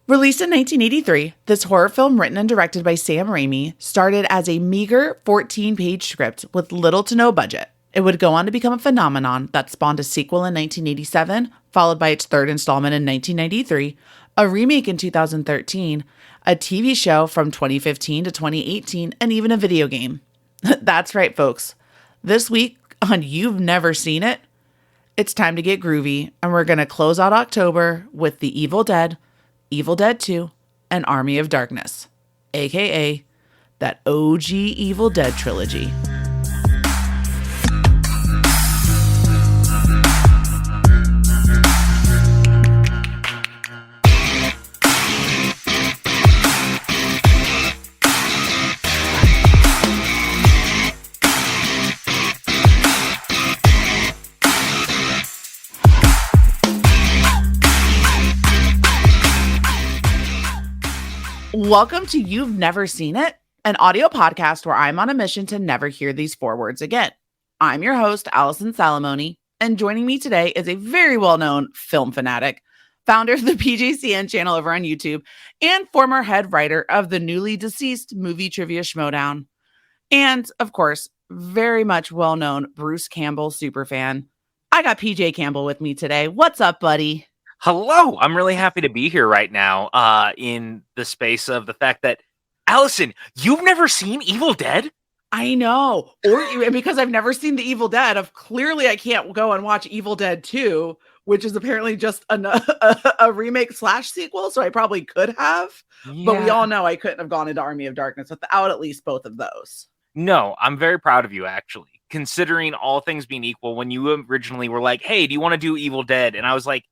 Released in 1983, this horror film, written and directed by Sam Raimi, started as a meager 14-page script with little to no budget. It would go on to become a phenomenon that spawned a sequel in 1987, followed by its third installment in 1993, a remake in 2013, a TV show from 2015 to 2018, and even a video game. That's right, folks. This week on You've Never Seen It, it's time to get groovy, and we're going to close out October with The Evil Dead, Evil Dead 2, and Army of Darkness, aka that OG Evil Dead trilogy. Welcome to You've Never Seen It, an audio podcast where I'm on a mission to never hear these four words again. I'm your host, Allison Salamone, and joining me today is a very well-known film fanatic, founder of the PJCN channel over on YouTube, and former head writer of the newly deceased Movie Trivia Schmodown. And, of course, very much well-known Bruce Campbell superfan. I got PJ Campbell with me today. What's up, buddy? Hello, I'm really happy to be here right now in the space of the fact that, Allison, you've never seen Evil Dead? I know. Or because I've never seen The Evil Dead, clearly I can't go and watch Evil Dead 2, which is apparently just a remake / sequel, so I probably could have. Yeah. But we all know I couldn't have gone into Army of Darkness without at least both of those. No, I'm very proud of you, actually. Considering all things being equal, when you originally were like, hey, do you want to do Evil Dead? And I was like,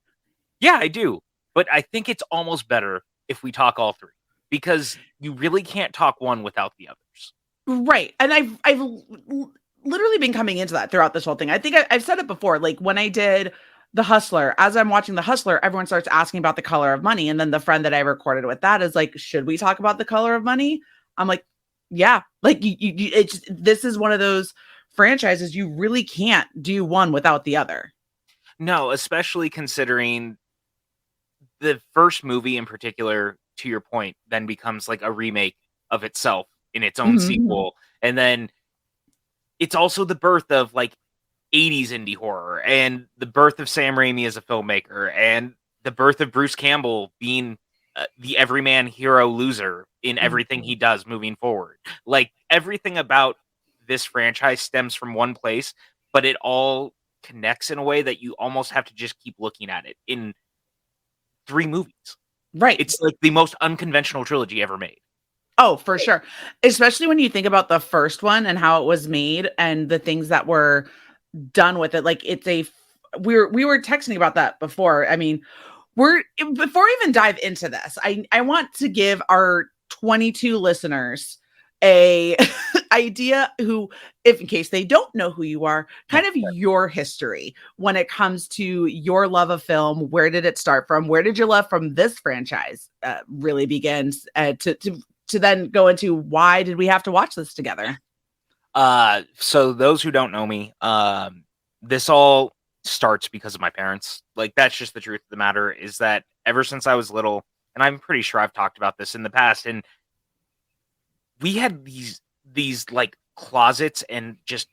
yeah, I do. But I think it's almost better if we talk all three, because you really can't talk one without the others. Right. And I've literally been coming into that throughout this whole thing. I think I've said it before, like when I did The Hustler, as I'm watching The Hustler, everyone starts asking about The Color of Money. And then the friend that I recorded with that is like, should we talk about The Color of Money? I'm like, yeah, like this is one of those franchises you really can't do one without the other. No, especially considering the first movie in particular, to your point, then becomes like a remake of itself in its own sequel. And then it's also the birth of like 80s indie horror and the birth of Sam Raimi as a filmmaker and the birth of Bruce Campbell being the everyman hero loser in everything he does moving forward. Like everything about this franchise stems from one place, but it all connects in a way that you almost have to just keep looking at it in 3 movies. Right. It's like the most unconventional trilogy ever made. Oh, for sure. Especially when you think about the first one and how it was made and the things that were done with it. Like we were texting about that before. I mean, before we even dive into this, I want to give our 22 listeners a idea who, if in case they don't know who you are, kind of your history when it comes to your love of film. Where did it start from? Where did your love from this franchise really begins to then go into why did we have to watch this together? So those who don't know me, this all starts because of my parents. Like that's just the truth of the matter, is that ever since I was little, and I'm pretty sure I've talked about this in the past, and we had these like closets and just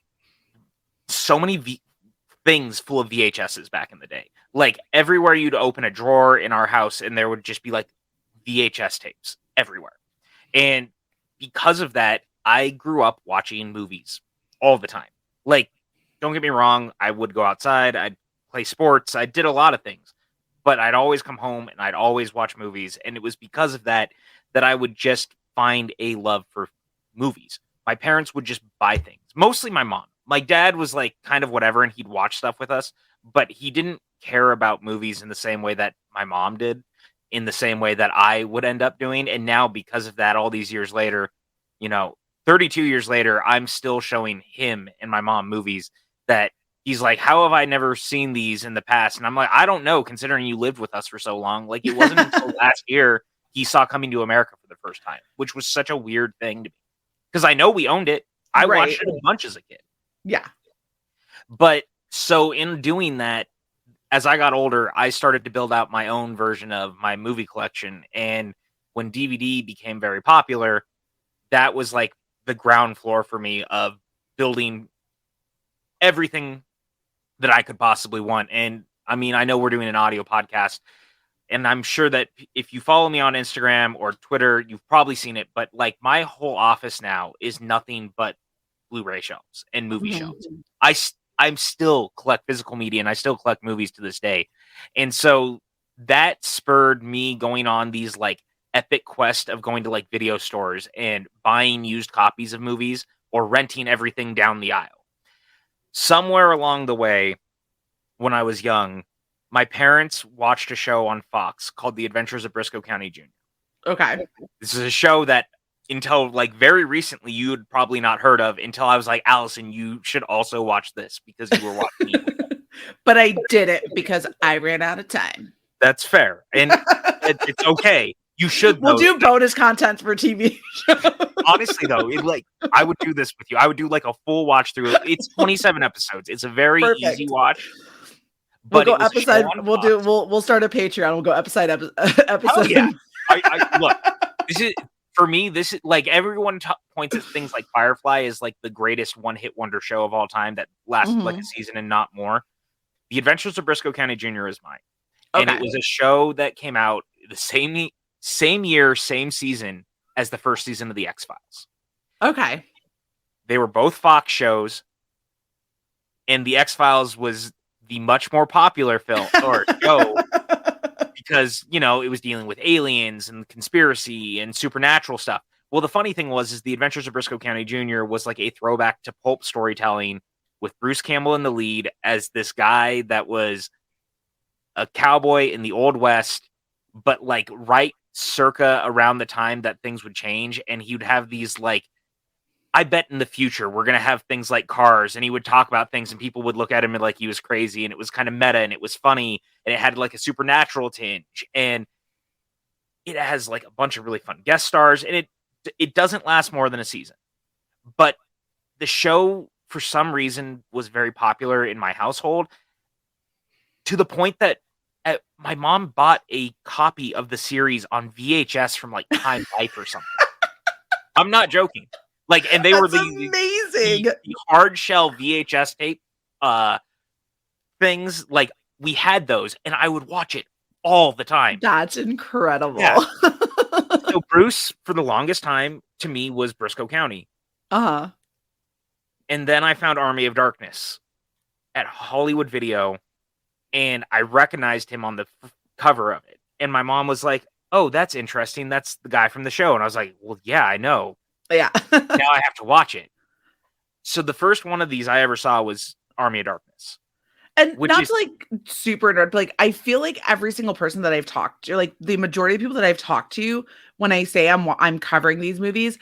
so many things full of VHSs back in the day. Like everywhere you'd open a drawer in our house and there would just be like VHS tapes everywhere. And because of that, I grew up watching movies all the time. Like, don't get me wrong, I would go outside, I'd play sports, I did a lot of things, but I'd always come home and I'd always watch movies. And it was because of that I would just find a love for movies. My parents would just buy things. Mostly my mom. My dad was like kind of whatever, and he'd watch stuff with us, but he didn't care about movies in the same way that my mom did, in the same way that I would end up doing. And now because of that, all these years later, 32 years later, I'm still showing him and my mom movies that he's like, how have I never seen these in the past? And I'm like, I don't know, considering you lived with us for so long. Like it wasn't until last year he saw Coming to America for the first time, which was such a weird thing to me. Because I know we owned it. I watched it a bunch as a kid. Yeah. But so in doing that, as I got older, I started to build out my own version of my movie collection. And when DVD became very popular, that was like the ground floor for me of building everything that I could possibly want. And I mean, I know we're doing an audio podcast, and I'm sure that if you follow me on Instagram or Twitter, you've probably seen it. But like my whole office now is nothing but Blu-ray shelves and movie shelves. I'm still collect physical media, and I still collect movies to this day. And so that spurred me going on these like epic quest of going to like video stores and buying used copies of movies or renting everything down the aisle. Somewhere along the way, when I was young, my parents watched a show on Fox called The Adventures of Briscoe County Jr. Okay. This is a show that until like very recently you had probably not heard of, until I was like, Allison, you should also watch this because you were watching it. But I did it because I ran out of time. That's fair. And it's okay. You should. We'll do bonus content for TV shows. Honestly, though, I would do this with you. I would do like a full watch through. It's 27 episodes. It's a very easy watch. But we'll go episode. We'll start a Patreon. We'll go episode. Oh, yeah. Look, this is for me. This is like everyone points at things like Firefly is like the greatest one-hit wonder show of all time that lasted like a season and not more. The Adventures of Briscoe County Jr. is mine, and it was a show that came out the same year, same season as the first season of the X-Files. Okay, they were both Fox shows, and the X-Files was the much more popular film or show because, you know, it was dealing with aliens and conspiracy and supernatural stuff. Well, the funny thing is The Adventures of Briscoe County Jr. was like a throwback to pulp storytelling with Bruce Campbell in the lead as this guy that was a cowboy in the Old West, but like right circa around the time that things would change. And he would have these like, I bet in the future we're going to have things like cars, and he would talk about things and people would look at him and like he was crazy, and it was kind of meta and it was funny and it had like a supernatural tinge, and it has like a bunch of really fun guest stars, and it doesn't last more than a season. But the show for some reason was very popular in my household to the point that my mom bought a copy of the series on VHS from like Time Life or something. I'm not joking. Like, and they were amazing the hard shell VHS tape things. Like, we had those, and I would watch it all the time. That's incredible. Yeah. So Bruce, for the longest time, to me, was Briscoe County. And then I found Army of Darkness at Hollywood Video, and I recognized him on the cover of it. And my mom was like, "Oh, that's interesting. That's the guy from the show." And I was like, "Well, yeah, I know." Yeah. Now I have to watch it. So the first one of these I ever saw was Army of Darkness. And not to like super nerd, but like I feel like every single person that I've talked to, like the majority of people that I've talked to, when I say I'm covering these movies,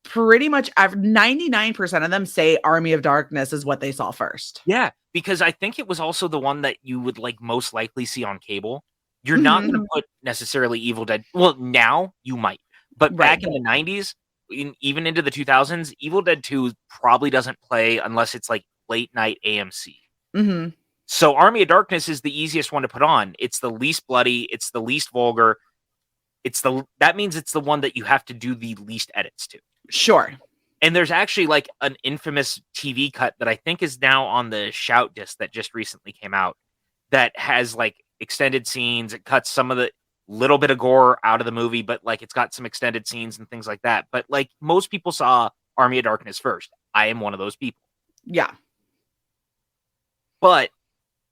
pretty much 99% of them say Army of Darkness is what they saw first. Yeah, because I think it was also the one that you would like most likely see on cable. You're not going to put necessarily Evil Dead. Well, now you might, but back in the 90s, even into the 2000s, Evil Dead 2 probably doesn't play unless it's like late night AMC. So Army of Darkness is the easiest one to put on. It's the least bloody. It's the least vulgar. That means it's the one that you have to do the least edits to. Sure. And there's actually like an infamous TV cut that I think is now on the Shout disc that just recently came out that has like extended scenes. It cuts some of the little bit of gore out of the movie, but like it's got some extended scenes and things like that. But like most people saw Army of Darkness first. I am one of those people. Yeah. But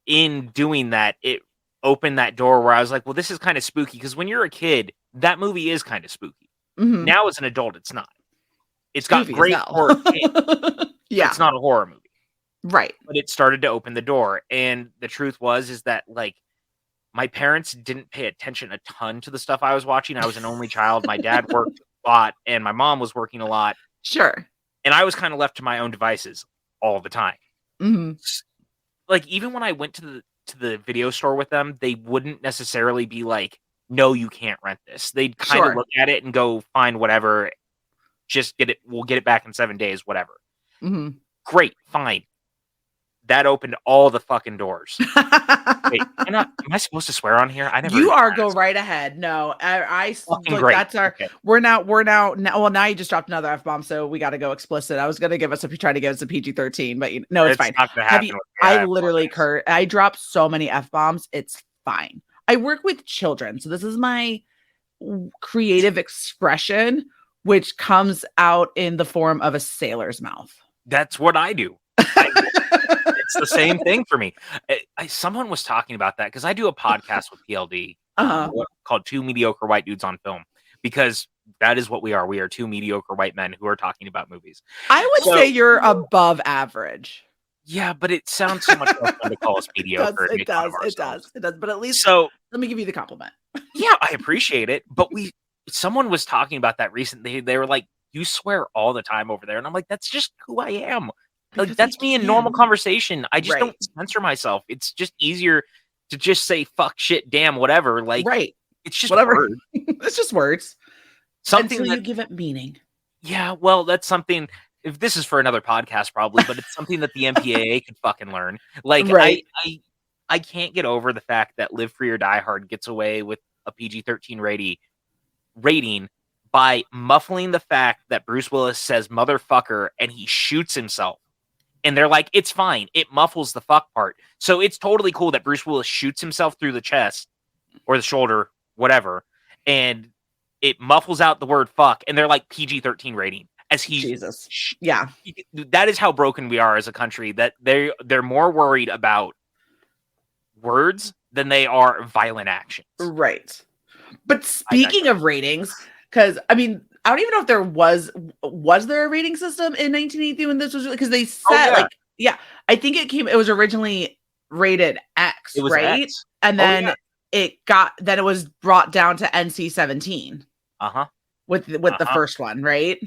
in doing that, it opened that door where I was like, well, this is kind of spooky, because when you're a kid, that movie is kind of spooky. Now as an adult, it's not. It's got great horror. Yeah. It's not a horror movie. Right. But it started to open the door. And the truth is that like my parents didn't pay attention a ton to the stuff I was watching. I was an only child. My dad worked a lot and my mom was working a lot. Sure. And I was kind of left to my own devices all the time. Like even when I went to the video store with them, they wouldn't necessarily be like, no, you can't rent this. They'd kind of look at it and go, fine, whatever. Just get it. We'll get it back in 7 days, whatever. Great. Fine. that opened all the fucking doors. Wait, am I supposed to swear on here? I never. You are, go right ahead. No, Fucking like great. that's our. Okay. We're now. Well, now you just dropped another F-bomb, so we got to go explicit. I was gonna try to give us a PG-13, but no, it's fine. Not gonna happen. I literally I drop so many F-bombs. It's fine. I work with children, so this is my creative expression, which comes out in the form of a sailor's mouth. That's what I do. It's the same thing for me. Someone was talking about that because I do a podcast with PLD called Two Mediocre White Dudes on Film, because that is what we are. We are two mediocre white men who are talking about movies. I would say you're above average. Yeah, but it sounds so much more fun to call us mediocre. It does. But at least let me give you the compliment. Yeah, I appreciate it. But someone was talking about that recently. They were like, "You swear all the time over there," and I'm like, "That's just who I am. Like, that's me in normal conversation. I just don't censor myself. It's just easier to just say fuck, shit, damn, whatever. Like, it's just whatever. Words. It's just words. Something until you give it meaning. Yeah, well, that's something. If this is for another podcast, probably, but it's something that the MPAA could fucking learn. Like, I can't get over the fact that Live Free or Die Hard gets away with a PG-13 rating by muffling the fact that Bruce Willis says motherfucker and he shoots himself. And they're like, it's fine. It muffles the fuck part. So it's totally cool that Bruce Willis shoots himself through the chest or the shoulder, whatever, and it muffles out the word fuck. And they're like PG-13 rating. As he, Jesus, yeah, that is how broken we are as a country. That they're more worried about words than they are violent actions. Right. But speaking of ratings, because I mean, I don't even know if there was there a rating system in 1983 when this was, because they said I think it was originally rated X, right? X. And then it was brought down to NC-17. With the first one, right?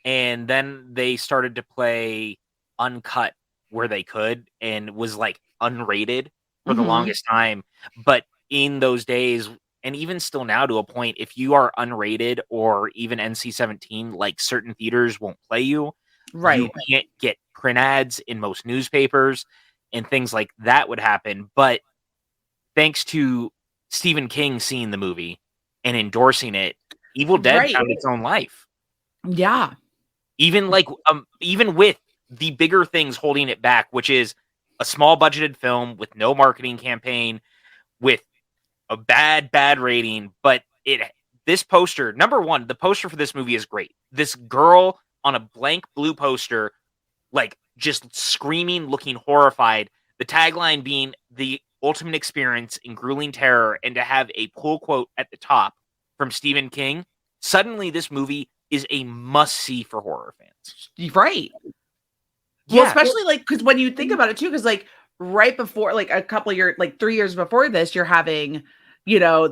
And then they started to play uncut where they could, and was like unrated for the longest time. But in those days, and even still now to a point, if you are unrated or even NC-17, like, certain theaters won't play you. Right. You can't get print ads in most newspapers and things like that would happen. But thanks to Stephen King seeing the movie and endorsing it, Evil Dead found its own life. Yeah. Even with the bigger things holding it back, which is a small budgeted film with no marketing campaign, with a bad rating, but this poster, number one, the poster for this movie is great. This girl on a blank blue poster, like, just screaming, looking horrified. The tagline being the ultimate experience in grueling terror, and to have a pull quote at the top from Stephen King. Suddenly this movie is a must-see for horror fans. Right. Well, especially, like, because when you think about it too, because, like, right before, like, a couple of years, like 3 years before this, you're having, you know,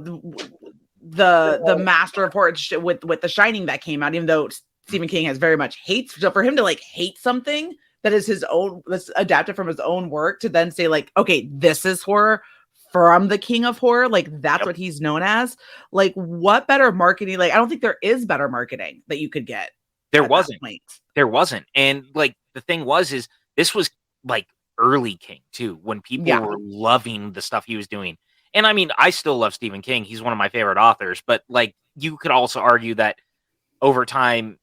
the Master of Horror with The Shining that came out, even though Stephen King has very much hates. So for him to, like, hate something that is his own, that's adapted from his own work, to then say, like, okay, this is horror from the king of horror, like, that's what he's known as. Like, what better marketing? Like, I don't think there is better marketing that you could get. There wasn't. And, like, the thing is this was, like, early King too, when people were loving the stuff he was doing. And I mean, I still love Stephen King. He's one of my favorite authors, but, like, you could also argue that over time,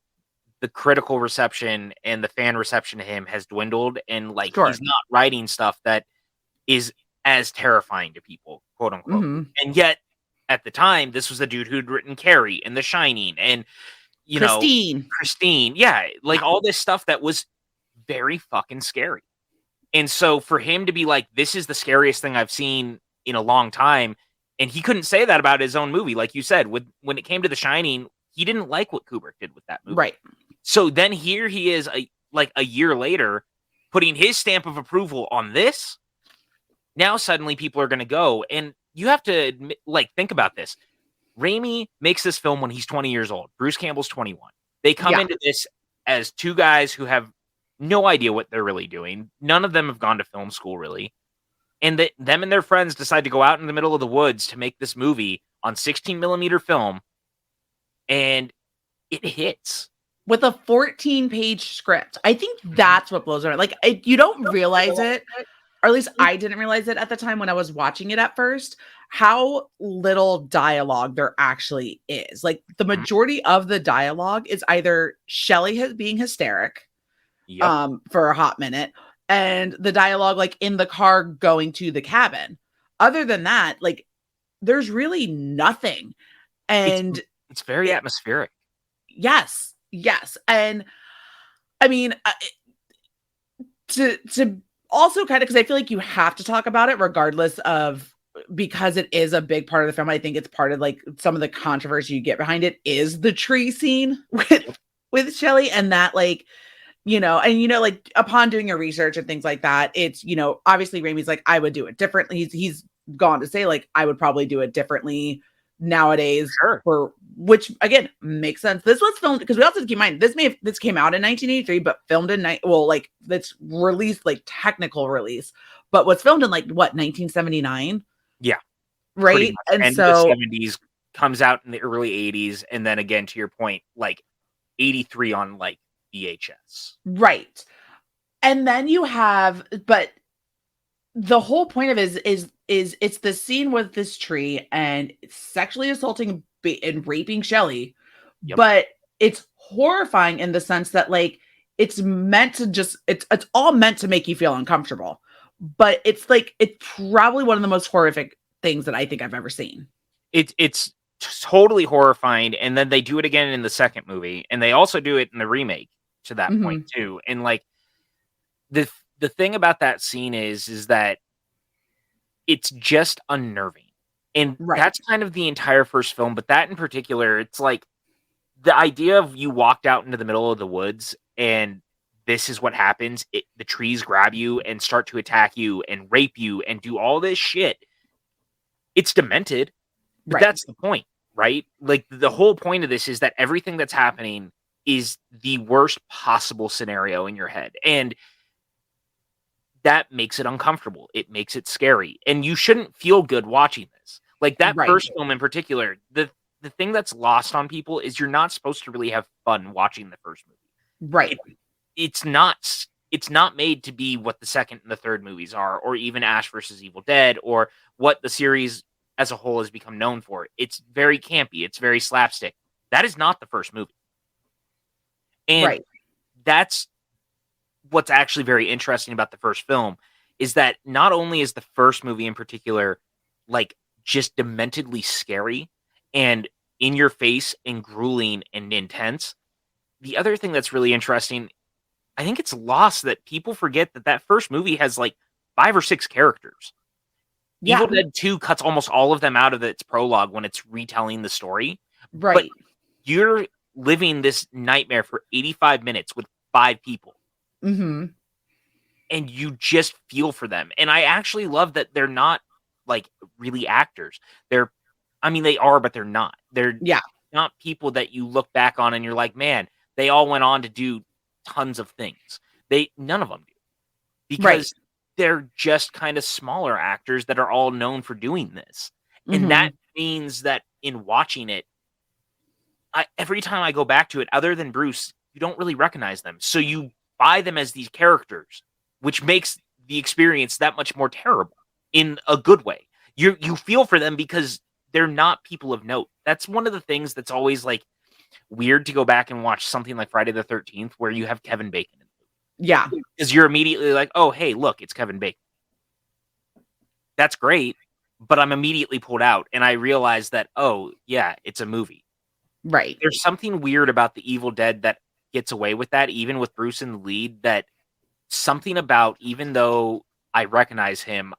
the critical reception and the fan reception to him has dwindled, and, like, he's not writing stuff that is as terrifying to people, quote unquote. And yet, at the time, this was the dude who'd written Carrie and The Shining and, Christine. Yeah, like, all this stuff that was very fucking scary. And so for him to be like, this is the scariest thing I've seen in a long time, and he couldn't say that about his own movie, like you said, when it came to The Shining, he didn't like what Kubrick did with that movie. Right. So then here he is, a year later, putting his stamp of approval on this. Now suddenly people are going to go, and you have to admit, like, think about this. Raimi makes this film when he's 20 years old. Bruce Campbell's 21. They come into this as two guys who have no idea what they're really doing. None of them have gone to film school, really. And them and their friends decide to go out in the middle of the woods to make this movie on 16 millimeter film. And it hits. with a 14-page script. I think that's what blows me. Like, you don't realize it, or at least I didn't realize it at the time when I was watching it at first, how little dialogue there actually is. Like, the Mhm. majority of the dialogue is either Shelley being hysteric Yep. for a hot minute, and the dialogue like in the car going to the cabin. Other than that, like, there's really nothing. It's And it's very it, atmospheric. yes, yes. And I mean, to also kind of, because I feel like you have to talk about it regardless of, because it is a big part of the film. I think it's part of like some of the controversy you get behind it is the tree scene with Shelley, and that, like, like, upon doing your research and things like that, it's, obviously Raimi's like, I would do it differently. He's gone to say, like, I would probably do it differently nowadays, Sure. for which again makes sense. This was filmed, because we also keep in mind this came out in 1983, but filmed in like that's released, like, technical release, but was filmed in, like, what, 1979, Yeah, pretty right? much. And End of the so 70s, comes out in the early 80s, and then again, to your point, like 83 on like VHS. right. And then you have, but the whole point of it is it's the scene with this tree and sexually assaulting and raping Shelley, Yep. but it's horrifying in the sense that, like, it's meant to just it's all meant to make you feel uncomfortable, but it's like it's probably one of the most horrific things that I think I've ever seen. It's totally horrifying, and then they do it again in the second movie, and they also do it in the remake to that point Hmm. too. And like the thing about that scene is that it's just unnerving. And Right, that's kind of the entire first film, but that in particular, it's like the idea of you walked out into the middle of the woods and this is what happens. The trees grab you and start to attack you and rape you and do all this shit. It's demented, but right, that's the point, right? Like the whole point of this is that everything that's happening is the worst possible scenario in your head. And that makes it uncomfortable. It makes it scary. And you shouldn't feel good watching this. Like that right, first film in particular, the thing that's lost on people is you're not supposed to really have fun watching the first movie. right. It's not made to be what the second and the third movies are, or even Ash versus Evil Dead, or what the series as a whole has become known for. It's very campy. It's very slapstick. That is not the first movie. And Right. that's what's actually very interesting about the first film is that not only is the first movie in particular like just dementedly scary and in your face and grueling and intense, the other thing that's really interesting, I think it's lost that people forget that that first movie has like 5 or 6 characters. Evil Yeah. Dead 2 cuts almost all of them out of its prologue when it's retelling the story, but Right. you're living this nightmare for 85 minutes with 5 people. Hmm. And you just feel for them. And I actually love that they're not like really actors. I mean, they are, but they're not. They're Yeah. not people that you look back on and you're like, man, they all went on to do tons of things. None of them do Right. because they're just kind of smaller actors that are all known for doing this. And that Hmm. means that in watching it, every time I go back to it, other than Bruce, you don't really recognize them. So you buy them as these characters, which makes the experience that much more terrible in a good way. You feel for them because they're not people of note. That's one of the things that's always like weird to go back and watch something like Friday the 13th where you have Kevin Bacon in Yeah. it. Because you're immediately like, oh, hey, look, it's Kevin Bacon. That's great. But I'm immediately pulled out and I realize that, oh, yeah, it's a movie. Right. There's something weird about the Evil Dead that gets away with that, even with Bruce in the lead, that something about, even though I recognize him,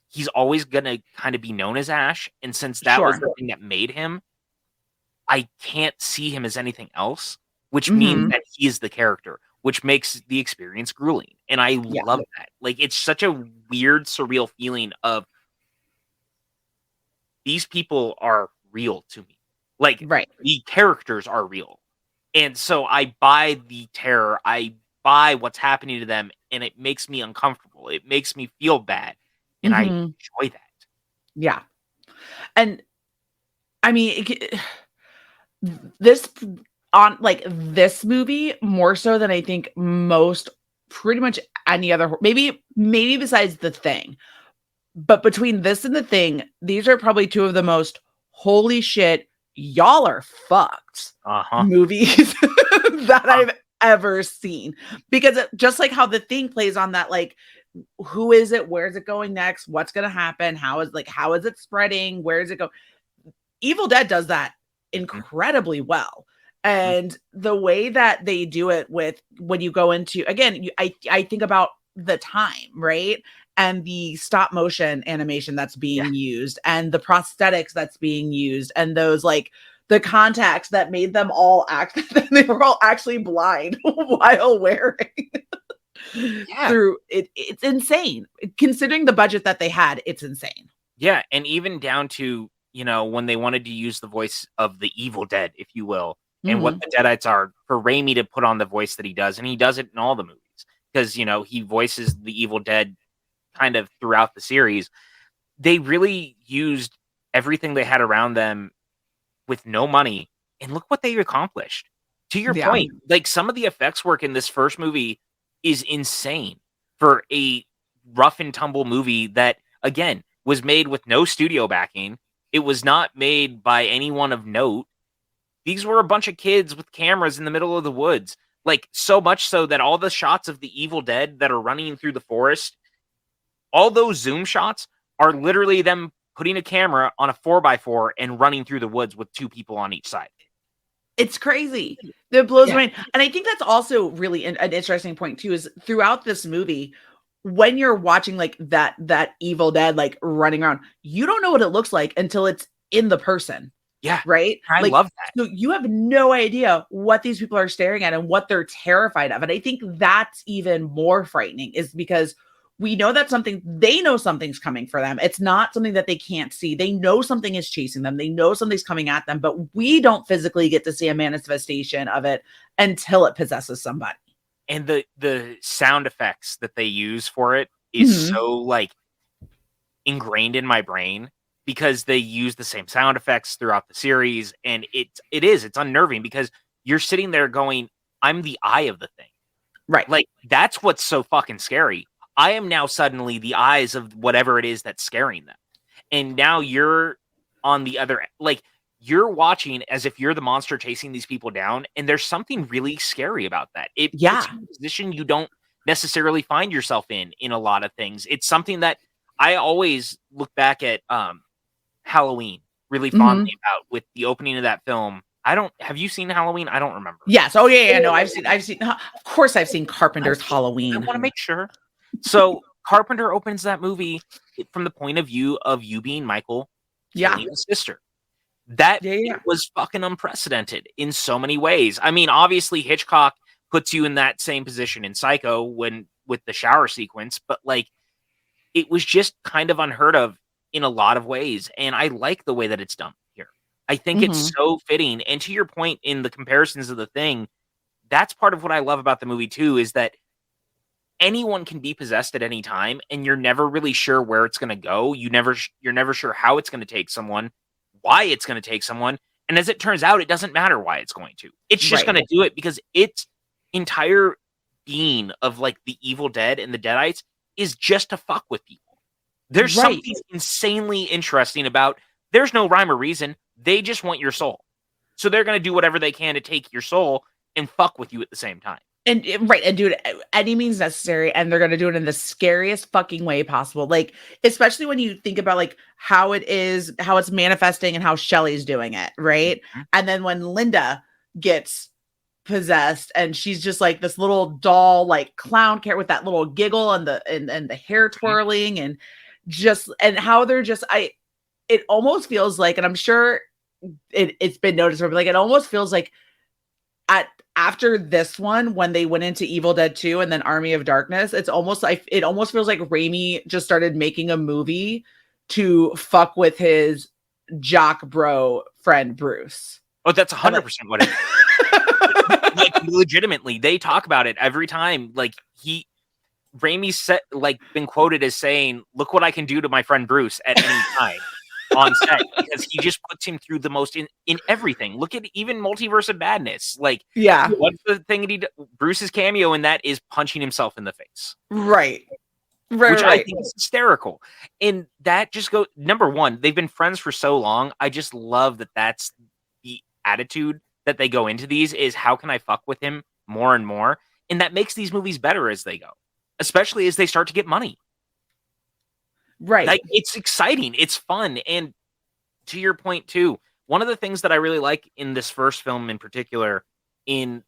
he's always gonna kind of be known as Ash. And since that was Sure. the thing that made him, I can't see him as anything else, which means Hmm. that he is the character, which makes the experience grueling. And I Yeah. love that. Like, it's such a weird, surreal feeling of these people are real to me. Like, Right. the characters are real. And so I buy the terror. I buy what's happening to them, and it makes me uncomfortable. It makes me feel bad, and I Hmm. enjoy that. Yeah. And I mean, this on like this movie more so than I think most pretty much any other maybe besides The Thing. But between this and The Thing, these are probably two of the most holy shit, y'all are fucked movies that I've ever seen. Because just like how The Thing plays on that, like, who is it? Where's it going next? What's going to happen? How is it spreading? Where is it go? Evil Dead does that incredibly well. And the way that they do it with when you go into, again, I think about the time, right? And the stop motion animation that's being used and the prosthetics that's being used and those like the contacts that made them all act they were all actually blind while wearing through it. It's insane. Considering the budget that they had, it's insane. Yeah, and even down to, you know, when they wanted to use the voice of the Evil Dead, if you will, and what the Deadites are, for Raimi to put on the voice that he does, and he does it in all the movies. Because, you know, he voices the Evil Dead kind of throughout the series. They really used everything they had around them with no money, and look what they accomplished. To your point, like some of the effects work in this first movie is insane for a rough and tumble movie that, again, was made with no studio backing. It was not made by anyone of note. These were a bunch of kids with cameras in the middle of the woods. Like, so much so that all the shots of the Evil Dead that are running through the forest, all those zoom shots are literally them putting a camera on a 4x4 and running through the woods with two people on each side. It's crazy. That blows my mind. And I think that's also really an interesting point too, is throughout this movie, when you're watching like that Evil Dead, like running around, you don't know what it looks like until it's in the person. Yeah. Right. I love that. So you have no idea what these people are staring at and what they're terrified of. And I think that's even more frightening, is because we know that they know something's coming for them. It's not something that they can't see. They know something is chasing them. They know something's coming at them, but we don't physically get to see a manifestation of it until it possesses somebody. And the sound effects that they use for it is so like ingrained in my brain, because they use the same sound effects throughout the series. And it's unnerving, because you're sitting there going, I'm the eye of the thing. Right. Like, that's what's so fucking scary. I am now suddenly the eyes of whatever it is that's scaring them. And now you're on the other, like, you're watching as if you're the monster chasing these people down. And there's something really scary about that. It puts you in a position you don't necessarily find yourself in a lot of things. It's something that I always look back at Halloween really fondly about, with the opening of that film. Have you seen Halloween? I don't remember. Yes. Oh yeah. No, I've seen, of course I've seen Carpenter's Halloween. I want to make sure. So Carpenter opens that movie from the point of view of you being Michael, killing his sister. That was fucking unprecedented in so many ways. I mean, obviously Hitchcock puts you in that same position in Psycho with the shower sequence, but like, it was just kind of unheard of in a lot of ways. And I like the way that it's done here. I think it's so fitting. And to your point in the comparisons of The Thing, that's part of what I love about the movie too, is that anyone can be possessed at any time, and you're never really sure where it's going to go. You're never sure how it's going to take someone, why it's going to take someone. And as it turns out, it doesn't matter why it's going to. It's just going to do it, because its entire being of like the Evil Dead and the Deadites is just to fuck with people. There's something insanely interesting about, there's no rhyme or reason. They just want your soul. So they're going to do whatever they can to take your soul and fuck with you at the same time. And do it any means necessary, and they're gonna do it in the scariest fucking way possible. Like, especially when you think about like how it's manifesting and how Shelley's doing it, right? And then when Linda gets possessed, and she's just like this little doll, like clown character with that little giggle and the hair twirling, and how they're just it almost feels like, and I'm sure it's been noticed, but like it almost feels like after this one, when they went into Evil Dead 2 and then Army of Darkness, it almost feels like Raimi just started making a movie to fuck with his jock bro friend Bruce. Oh, that's 100% what it is. Like, legitimately, they talk about it every time. Like, Raimi's been quoted as saying, "Look what I can do to my friend Bruce at any time." on set because he just puts him through the most in everything. Look at even Multiverse of Madness. Like, Yeah. what's the thing that Bruce's cameo in that is punching himself in the face. Right. Which I Right. think is hysterical. And that just goes, number one, they've been friends for so long. I just love that that's the attitude that they go into these is how can I fuck with him more and more? And that makes these movies better as they go, especially as they start to get money. Right. Like, it's exciting. It's fun. And to your point too, one of the things that I really like in this first film in particular, in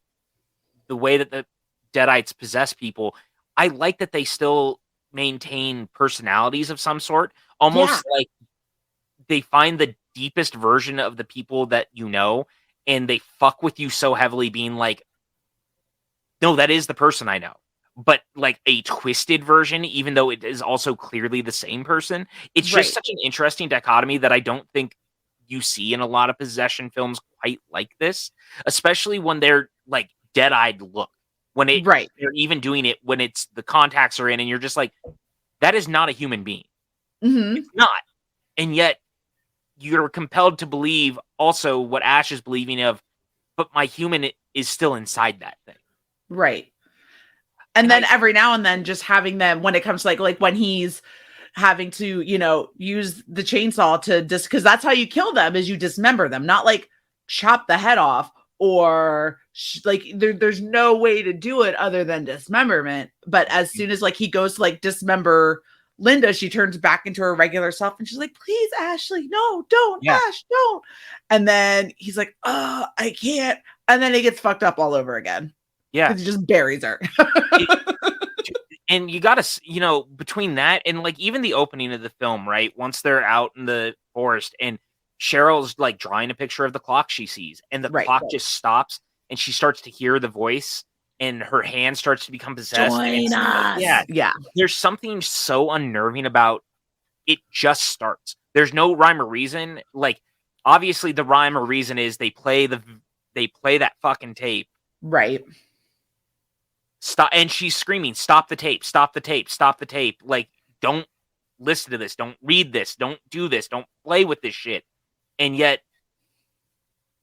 the way that the Deadites possess people, I like that they still maintain personalities of some sort, almost like they find the deepest version of the people that you know, and they fuck with you so heavily, being like, no, that is the person I know, but like a twisted version, even though it is also clearly the same person. It's just such an interesting dichotomy that I don't think you see in a lot of possession films quite like this, especially when they're like dead-eyed look. When they're even doing it when it's the contacts are in and you're just like, that is not a human being. It's not. And yet you're compelled to believe also what Ash is believing of, but my human is still inside that thing. Right. And then every now and then just having them when it comes to like when he's having to, use the chainsaw to because that's how you kill them is you dismember them, not like chop the head off or there's no way to do it other than dismemberment. But as soon as like he goes to like dismember Linda, she turns back into her regular self and she's like, please, Ashley, no, don't, Ash, don't. And then he's like, oh, I can't. And then he gets fucked up all over again. Yeah. Because he just buries her. And you gotta, between that and like even the opening of the film, right? Once they're out in the forest and Cheryl's like drawing a picture of the clock she sees and the clock just stops and she starts to hear the voice and her hand starts to become possessed. Join us. Yeah. There's something so unnerving about it just starts. There's no rhyme or reason. Like, obviously the rhyme or reason is they play that fucking tape. Right. Stop. And she's screaming, stop the tape, stop the tape, stop the tape. Like, don't listen to this. Don't read this. Don't do this. Don't play with this shit. And yet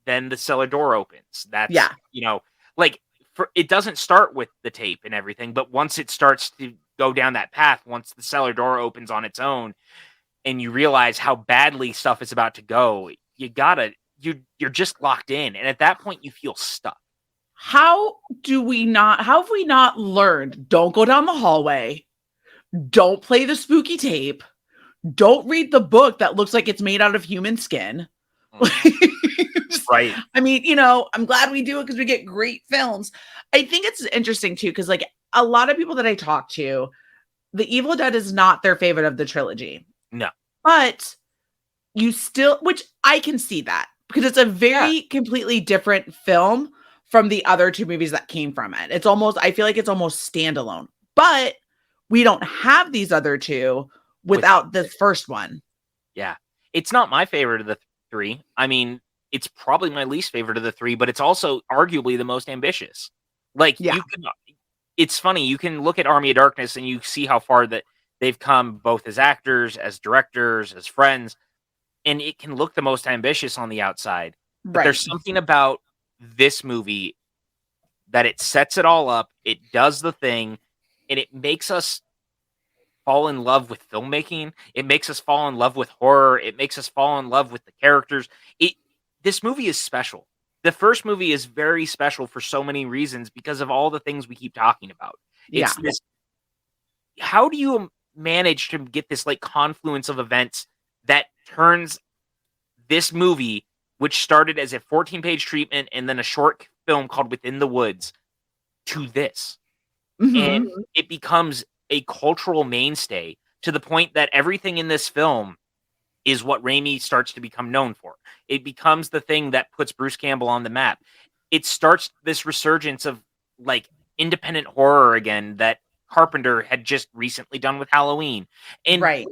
then the cellar door opens. That's, like, it doesn't start with the tape and everything, but once it starts to go down that path, once the cellar door opens on its own and you realize how badly stuff is about to go, you're just locked in. And at that point you feel stuck. How have we not learned? Don't go down the hallway. Don't play the spooky tape. Don't read the book that looks like it's made out of human skin. Right. I mean, I'm glad we do it because we get great films. I think it's interesting too, because like a lot of people that I talk to, The Evil Dead is not their favorite of the trilogy. No. But which I can see that because it's a very completely different film from the other two movies that came from it. I feel like it's almost standalone. But we don't have these other two without the first one. Yeah. It's not my favorite of the three. I mean, it's probably my least favorite of the three, but it's also arguably the most ambitious. Like, it's funny. You can look at Army of Darkness and you see how far that they've come, both as actors, as directors, as friends, and it can look the most ambitious on the outside. But there's something about this movie that it sets it all up. It does the thing, and it makes us fall in love with filmmaking. It makes us fall in love with horror. It makes us fall in love with the characters. This movie is special. The first movie is very special for so many reasons because of all the things we keep talking about. It's this. How do you manage to get this like confluence of events that turns this movie, which started as a 14-page treatment and then a short film called Within the Woods, to this? And it becomes a cultural mainstay to the point that everything in this film is what Raimi starts to become known for. It becomes the thing that puts Bruce Campbell on the map. It starts this resurgence of like independent horror again that Carpenter had just recently done with Halloween. And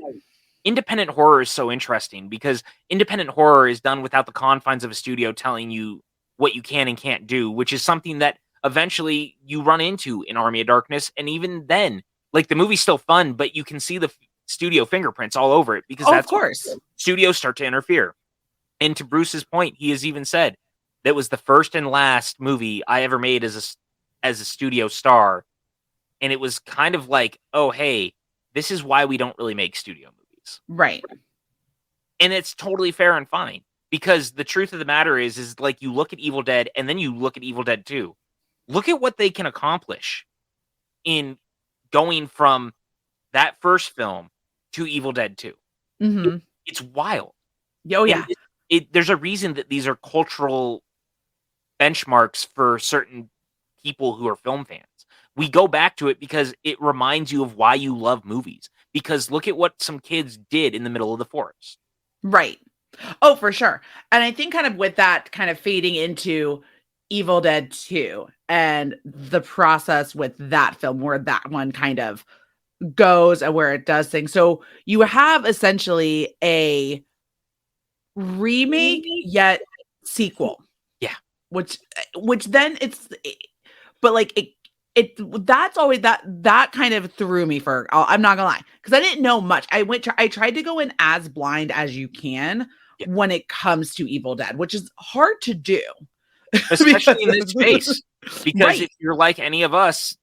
independent horror is so interesting because independent horror is done without the confines of a studio telling you what you can and can't do, which is something that eventually you run into in Army of Darkness. And even then, like, the movie's still fun, but you can see the studio fingerprints all over it because Oh, of that's course. studios start to interfere. And to Bruce's point, he has even said that was the first and last movie I ever made as a studio star. And it was kind of like, oh, hey, this is why we don't really make studio movies. Right. And it's totally fair and fine. Because the truth of the matter is like you look at Evil Dead and then you look at Evil Dead 2. Look at what they can accomplish in going from that first film to Evil Dead 2. Mm-hmm. It's wild. Oh, yeah. There's a reason that these are cultural benchmarks for certain people who are film fans. We go back to it because it reminds you of why you love movies. Because look at what some kids did in the middle of the forest. Right. Oh, for sure. And I think kind of with that kind of fading into Evil Dead 2 and the process with that film, where that one kind of goes and where it does things. So you have essentially a remake yet sequel. Yeah. Which then but like that's always that kind of threw me for, I'm not gonna lie, because I didn't know much. I tried to go in as blind as you can when it comes to Evil Dead, which is hard to do. Especially in this space. Because Right. if you're like any of us,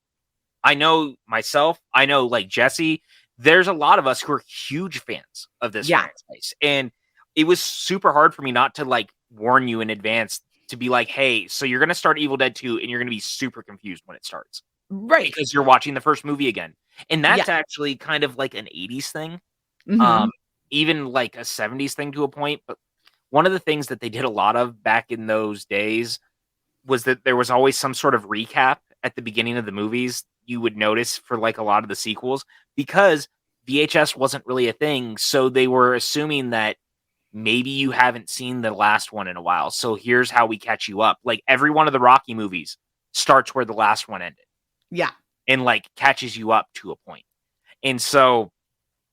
I know myself, I know like Jesse, there's a lot of us who are huge fans of this franchise. And it was super hard for me not to like warn you in advance to be like, hey, so you're going to start Evil Dead 2 and you're going to be super confused when it starts. Right. Because you're watching the first movie again. And that's actually kind of like an 80s thing. Mm-hmm. Even like a 70s thing to a point. But one of the things that they did a lot of back in those days was that there was always some sort of recap at the beginning of the movies you would notice for like a lot of the sequels, because VHS wasn't really a thing. So they were assuming that maybe you haven't seen the last one in a while. So here's how we catch you up. Like every one of the Rocky movies starts where the last one ended. Yeah. And like catches you up to a point. And so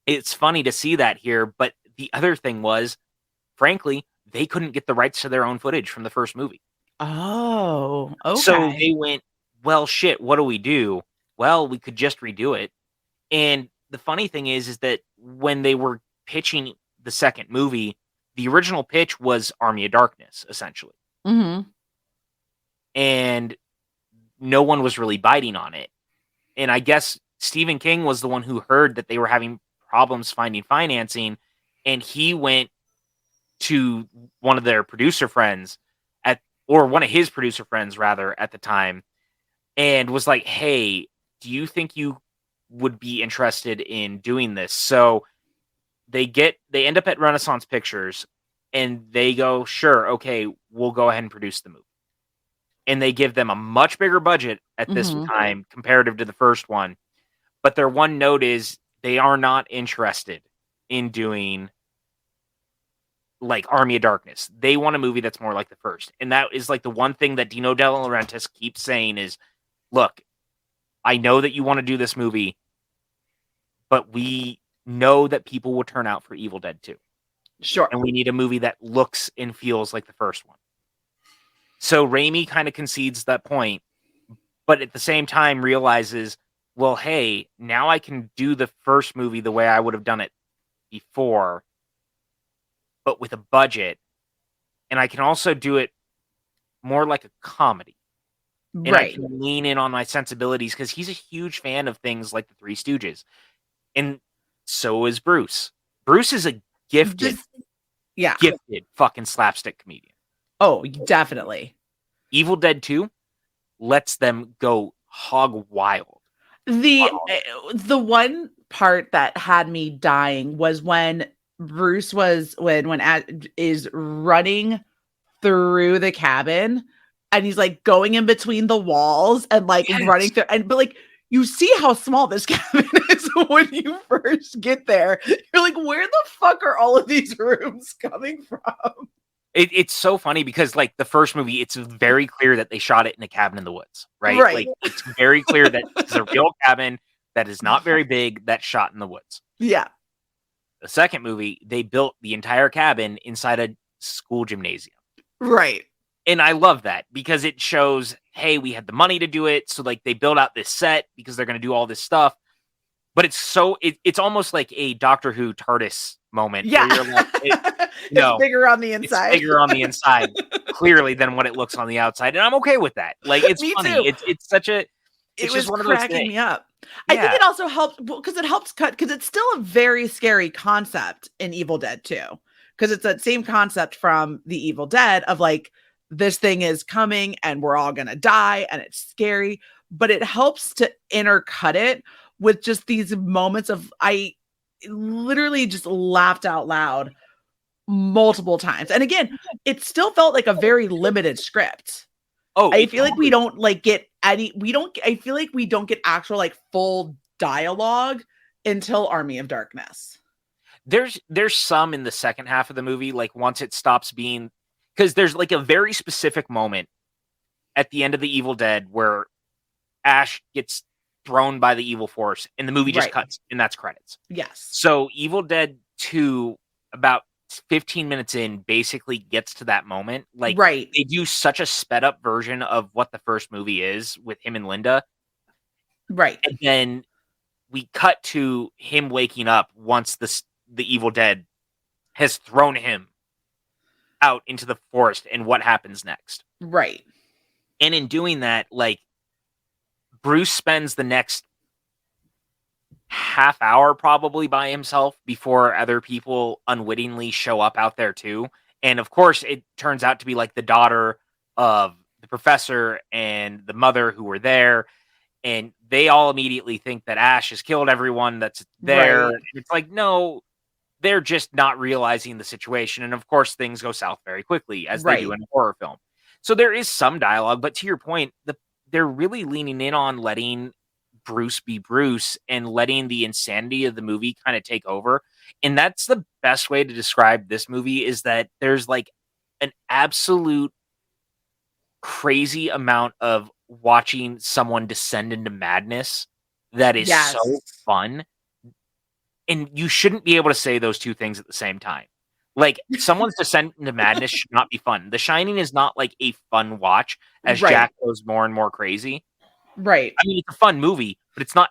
it's funny to see that here. But the other thing was, frankly, they couldn't get the rights to their own footage from the first movie. Oh, okay. So they went, well, shit, what do we do? Well, we could just redo it. And the funny thing is that when they were pitching the second movie, the original pitch was Army of Darkness, essentially. Mm-hmm. And no one was really biting on it. And I guess Stephen King was the one who heard that they were having problems finding financing. And he went to one of their producer friends or one of his producer friends rather at the time, and was like, hey, do you think you would be interested in doing this? So they end up at Renaissance Pictures and they go, sure, okay, we'll go ahead and produce the movie. And they give them a much bigger budget at this time comparative to the first one. But their one note is they are not interested in doing like Army of Darkness. They want a movie that's more like the first. And that is like the one thing that Dino De Laurentiis keeps saying is, look, I know that you want to do this movie, but we know that people will turn out for Evil Dead 2. Sure. And we need a movie that looks and feels like the first one. So Raimi kind of concedes that point, but at the same time realizes, well, hey, now I can do the first movie the way I would have done it before, but with a budget. And I can also do it more like a comedy. And I can lean in on my sensibilities because he's a huge fan of things like the Three Stooges. And so is Bruce. Bruce is a gifted fucking slapstick comedian. Oh, definitely. Evil Dead 2 lets them go hog wild. The one part that had me dying was when Bruce was is running through the cabin and he's like going in between the walls and like running through, but like you see how small this cabin is when you first get there. You're like, where the fuck are all of these rooms coming from? It's so funny because like the first movie, it's very clear that they shot it in a cabin in the woods, right? Like it's very clear that it's a real cabin that is not very big that's shot in the woods. Yeah. The second movie, they built the entire cabin inside a school gymnasium. Right. And I love that because it shows, hey, we had the money to do it. So like they build out this set because they're going to do all this stuff. but it's almost like a Doctor Who TARDIS moment Yeah. where you're like, It's bigger on the it's inside. bigger on the inside, clearly, than what it looks on the outside, and I'm okay with that. Like, it's Me funny. too. It's such a It it's was just one of those cracking things. me up. I think Yeah. it also helps because it helps cut because it's still a very scary concept in Evil Dead 2. Because it's that same concept from the Evil Dead of like this thing is coming and we're all gonna die and it's scary, but it helps to intercut it with just these moments of I literally just laughed out loud multiple times. And again, it still felt like a very limited script. Oh, I feel like we don't like get any I feel like we don't get actual like full dialogue until Army of Darkness. There's some in the second half of the movie, like once it stops being, because there's like a very specific moment at the end of the Evil Dead where Ash gets thrown by the evil force and the movie just Right. cuts and that's credits. Yes. So Evil Dead 2, about 15 minutes in, basically gets to that moment. Like, Right. they do such a sped up version of what the first movie is with him and Linda. Right. And then we cut to him waking up once the Evil Dead has thrown him out into the forest and what happens next. Right. And in doing that, like, Bruce spends the next half hour probably by himself before other people unwittingly show up out there too. And of course, it turns out to be like the daughter of the professor and the mother who were there. And they all immediately think that Ash has killed everyone that's there. Right. And it's like, no, they're just not realizing the situation. And of course, things go south very quickly, as they do Right. in a horror film. So there is some dialogue, but to your point, they're really leaning in on letting Bruce be Bruce and letting the insanity of the movie kind of take over. And that's the best way to describe this movie, is that there's like an absolute crazy amount of watching someone descend into madness that is Yes. so fun. And you shouldn't be able to say those two things at the same time. Like, someone's descent into madness should not be fun. The Shining is not like a fun watch as Right. Jack goes more and more crazy. Right. I mean, it's a fun movie, but it's not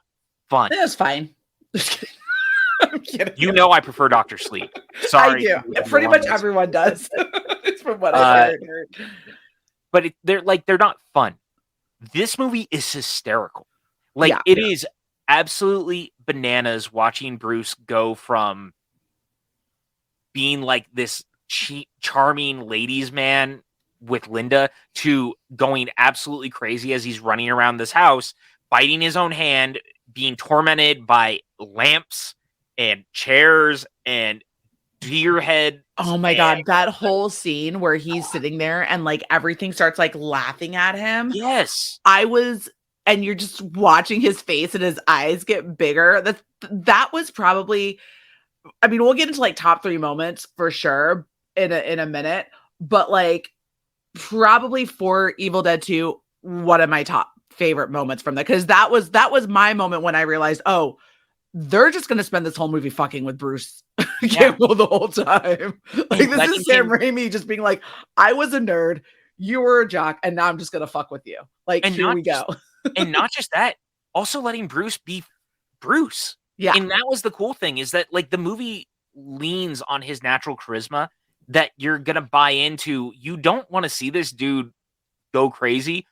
fun. It was fine. I'm kidding. You know, I prefer Dr. Sleep. Sorry. I do. Pretty much everyone does. It's from what I've heard. But they're not fun. This movie is hysterical. Like, Yeah. it is absolutely bananas watching Bruce go from being like this charming ladies man with Linda to going absolutely crazy as he's running around this house, biting his own hand, being tormented by lamps and chairs and deer head. Oh my God, that whole scene where he's sitting there and like everything starts like laughing at him. Yes. And you're just watching his face and his eyes get bigger. That was probably, I mean, we'll get into like top 3 moments for sure in a minute, but like probably for Evil Dead 2, one of my top favorite moments from that, because that was my moment when I realized, oh, they're just gonna spend this whole movie fucking with Bruce Campbell the whole time. Like, this is Sam Raimi just being like, I was a nerd, you were a jock, and now I'm just gonna fuck with you. Like, and here we go. And not just that, also letting Bruce be Bruce. Yeah. And that was the cool thing, is that like the movie leans on his natural charisma that you're gonna buy into. You don't want to see this dude go crazy,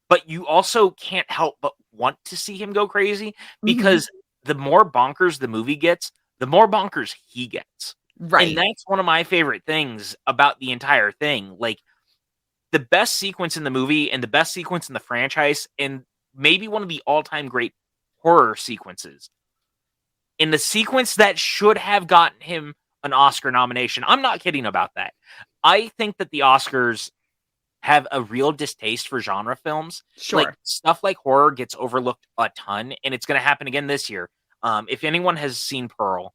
but you also can't help but want to see him go crazy, because the more bonkers the movie gets, the more bonkers he gets. Right. And that's one of my favorite things about the entire thing. Like, the best sequence in the movie and the best sequence in the franchise, and maybe one of the all-time great horror sequences, in the sequence that should have gotten him an Oscar nomination. I'm not kidding about that. I think that the Oscars have a real distaste for genre films. Sure. Like, stuff like horror gets overlooked a ton, and it's going to happen again this year. If anyone has seen Pearl,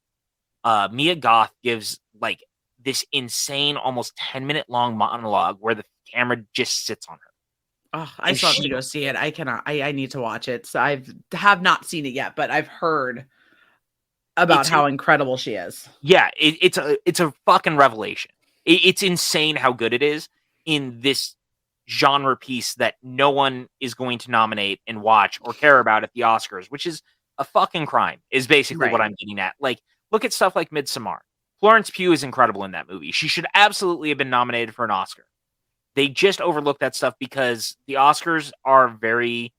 Mia Goth gives like this insane, almost 10-minute long monologue where the camera just sits on her. Oh, I still have to go see it. I cannot. I need to watch it. So I have not seen it yet, but I've heard about how incredible she is. Yeah, it's a fucking revelation. It's insane how good it is in this genre piece that no one is going to nominate and watch or care about at the Oscars, which is a fucking crime is basically what Right. I'm getting at. Like, look at stuff like Midsommar. Florence Pugh is incredible in that movie. She should absolutely have been nominated for an Oscar. They just overlook that stuff because the Oscars are very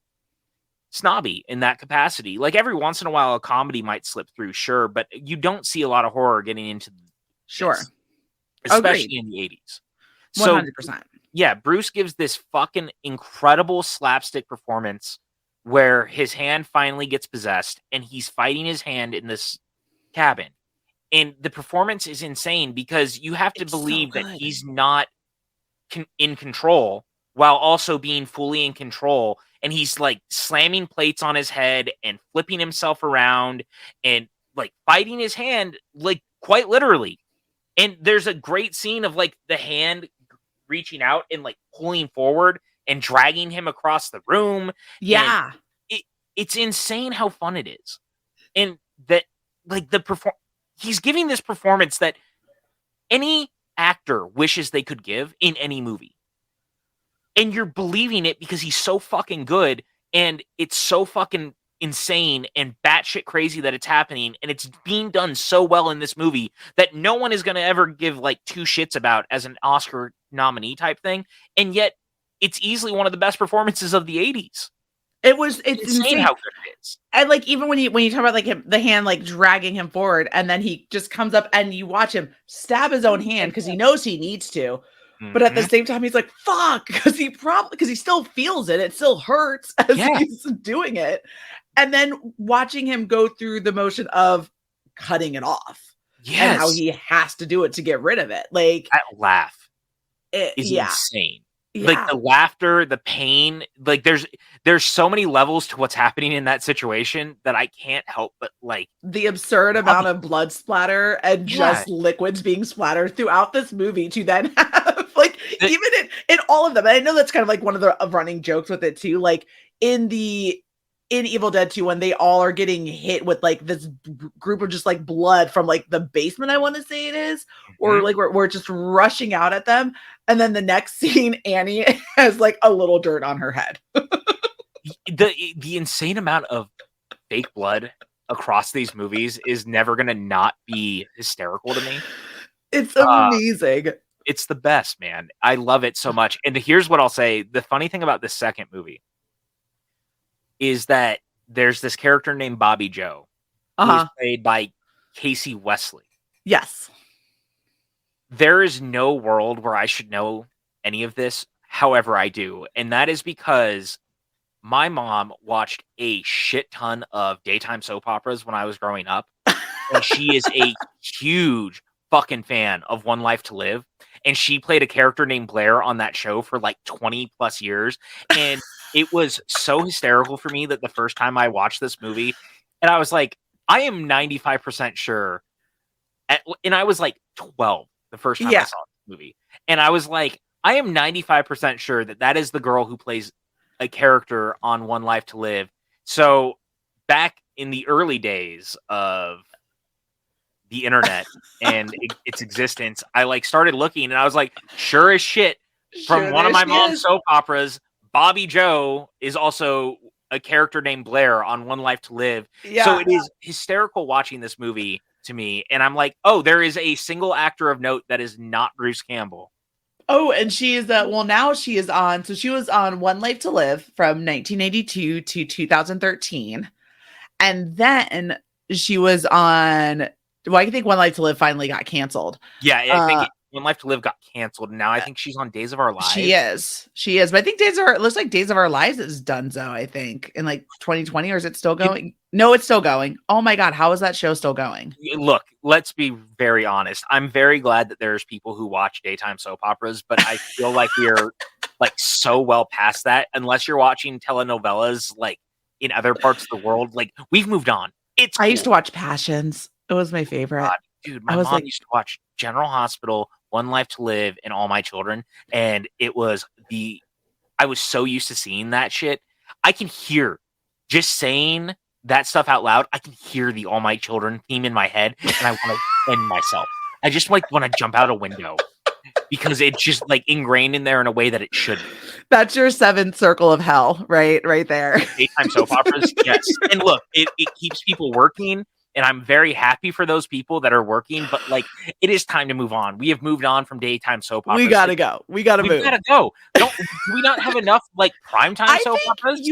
snobby in that capacity. Like, every once in a while, a comedy might slip through, sure, but you don't see a lot of horror getting into Sure. this, Agreed. especially in the 80s. So, 100%. yeah, Bruce gives this fucking incredible slapstick performance where his hand finally gets possessed and he's fighting his hand in this cabin. And the performance is insane because you have to It's so believe that good. he's not in control while also being fully in control. And he's like slamming plates on his head and flipping himself around and like fighting his hand, like quite literally. And there's a great scene of like the hand reaching out and like pulling forward and dragging him across the room. And Yeah. it's insane how fun it is. And that like he's giving this performance that any actor wishes they could give in any movie. And you're believing it because he's so fucking good and it's so fucking insane and batshit crazy that it's happening, and it's being done so well in this movie that no one is going to ever give like two shits about as an Oscar nominee type thing, and yet it's easily one of the best performances of the 80s. It's insane how good it is. And like even when you talk about like the hand like dragging him forward, and then he just comes up and you watch him stab his own hand because he knows he needs to, but at the same time he's like fuck, because he still feels it. It still hurts as he's doing it, and then watching him go through the motion of cutting it off, and how he has to do it to get rid of it. Like that laugh is insane. Yeah. Like the laughter, the pain, like there's so many levels to what's happening in that situation that I can't help but like the absurd amount of blood splatter and just liquids being splattered throughout this movie to then have like even in all of them. And I know that's kind of like one of the running jokes with it too. Like in Evil Dead 2, when they all are getting hit with like this group of just like blood from like the basement, I want to say it is, or like we're just rushing out at them. And then the next scene, Annie has like a little dirt on her head. the insane amount of fake blood across these movies is never going to not be hysterical to me. It's amazing. It's the best, man. I love it so much. And here's what I'll say. The funny thing about this second movie is that there's this character named Bobby Joe, who's played by Casey Wesley. Yes. There is no world where I should know any of this. However, I do. And that is because my mom watched a shit ton of daytime soap operas when I was growing up. And she is a huge fucking fan of One Life to Live. And she played a character named Blair on that show for like 20 plus years. And it was so hysterical for me that the first time I watched this movie, and I was like, I am 95% sure. And I was like 12 the first time I saw this movie. And I was like, I am 95% sure that that is the girl who plays a character on One Life to Live. So back in the early days of the internet and its existence, I like started looking and I was like, sure as shit, from one of my mom's soap operas, Bobby Joe is also a character named Blair on One Life to Live. Yeah. So it is hysterical watching this movie to me. And I'm like, oh, there is a single actor of note that is not Bruce Campbell. Oh, and she is now she is on. So she was on One Life to Live from 1982 to 2013. And then she was on, well, I think One Life to Live finally got canceled. Yeah, I think One Life to Live got canceled. And now I think she's on Days of Our Lives. She is. But I think it looks like Days of Our Lives is donezo, I think, in like 2020, or is it still going? No, it's still going. Oh my God, how is that show still going? Look, let's be very honest. I'm very glad that there's people who watch daytime soap operas, but I feel like we're like so well past that. Unless you're watching telenovelas like in other parts of the world, like we've moved on. I used to watch Passions. It was my favorite. God, dude, my mom used to watch General Hospital, One Life to Live, and All My Children, and it was I was so used to seeing that shit. I can hear just saying that stuff out loud. I can hear the All My Children theme in my head, and I want to end myself. I just like want to jump out a window because it's just like ingrained in there in a way that it shouldn't. That's your seventh circle of hell, right there. Daytime soap operas, yes. And look, it keeps people working, and I'm very happy for those people that are working, but, like, it is time to move on. We have moved on from daytime soap operas. We gotta go. We gotta We've move. gotta go. Do we not have enough, like, primetime soap operas? I think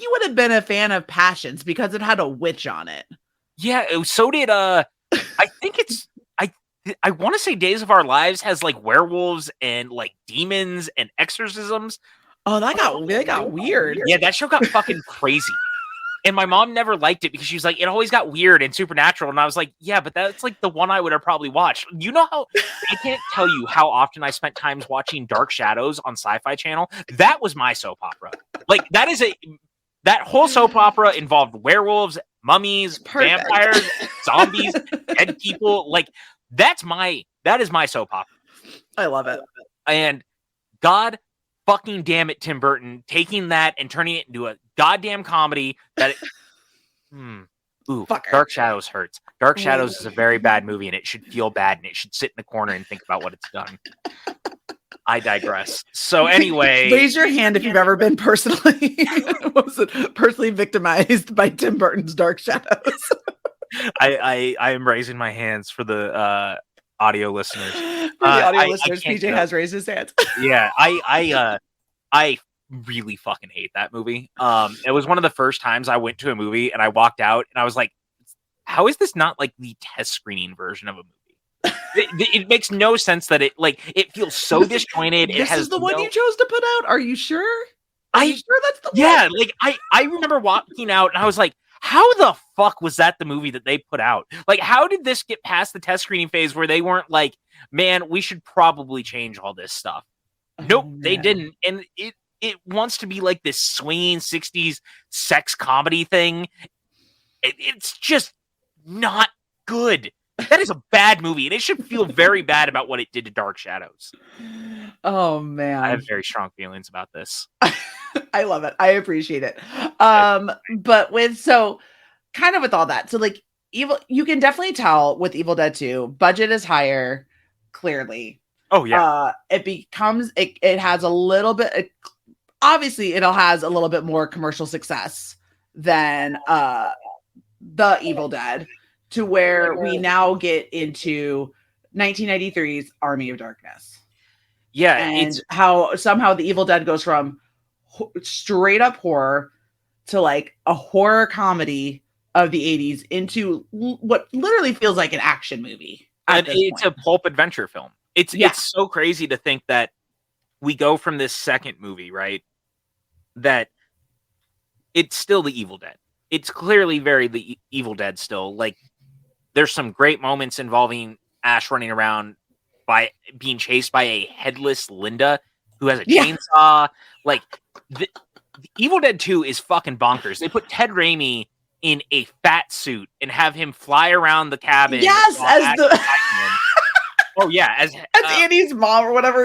you would have been a fan of Passions because it had a witch on it. Yeah, so did, I think it's I wanna say Days of Our Lives has, like, werewolves and, like, demons and exorcisms. Oh, that got weird. Yeah, that show got fucking crazy. And my mom never liked it because she was like, it always got weird and supernatural. And I was like, yeah, but that's like the one I would have probably watched. You know how I can't tell you how often I spent times watching Dark Shadows on Sci-Fi Channel. That was my soap opera. Like that whole soap opera involved werewolves, mummies, vampires, zombies, dead people. Like that is my soap opera. I love it. And God fucking damn it, Tim Burton, taking that and turning it into a goddamn comedy that Dark Shadows hurts. Dark Shadows is a very bad movie and it should feel bad and it should sit in the corner and think about what it's done. I digress. So anyway, raise your hand if you've ever been personally victimized by Tim Burton's Dark Shadows. I am raising my hands for the audio listeners. For the audio listeners, PJ has raised his hands. Yeah, I really fucking hate that movie. It was one of the first times I went to a movie and I walked out and I was like, how is this not like the test screening version of a movie? It makes no sense that it feels so disjointed. This is the one you chose to put out? Are you sure? Are you sure that's the one? Yeah, like I remember walking out and I was like, how the fuck was that the movie that they put out? Like, how did this get past the test screening phase where they weren't like, man, we should probably change all this stuff? Nope, they didn't. And it wants to be like this swinging 60s sex comedy thing. It's just not good. That is a bad movie, and it should feel very bad about what it did to Dark Shadows. Oh, man. I have very strong feelings about this. I love it. I appreciate it. But with all that, so like you can definitely tell with Evil Dead 2, budget is higher, clearly. Oh yeah. It has a little bit, obviously it'll has a little bit more commercial success than the Evil Dead, to where we now get into 1993's Army of Darkness. Yeah. And how somehow the Evil Dead goes from straight up horror to like a horror comedy of the 80s into what literally feels like an action movie. It's a pulp adventure film. It's so crazy to think that we go from this second movie, right? That it's still the Evil Dead. It's clearly very the Evil Dead still. Like, there's some great moments involving Ash running around by being chased by a headless Linda who has a chainsaw. Like, the Evil Dead 2 is fucking bonkers. They put Ted Raimi in a fat suit and have him fly around the cabin. Yes, as the oh yeah, as Annie's mom or whatever.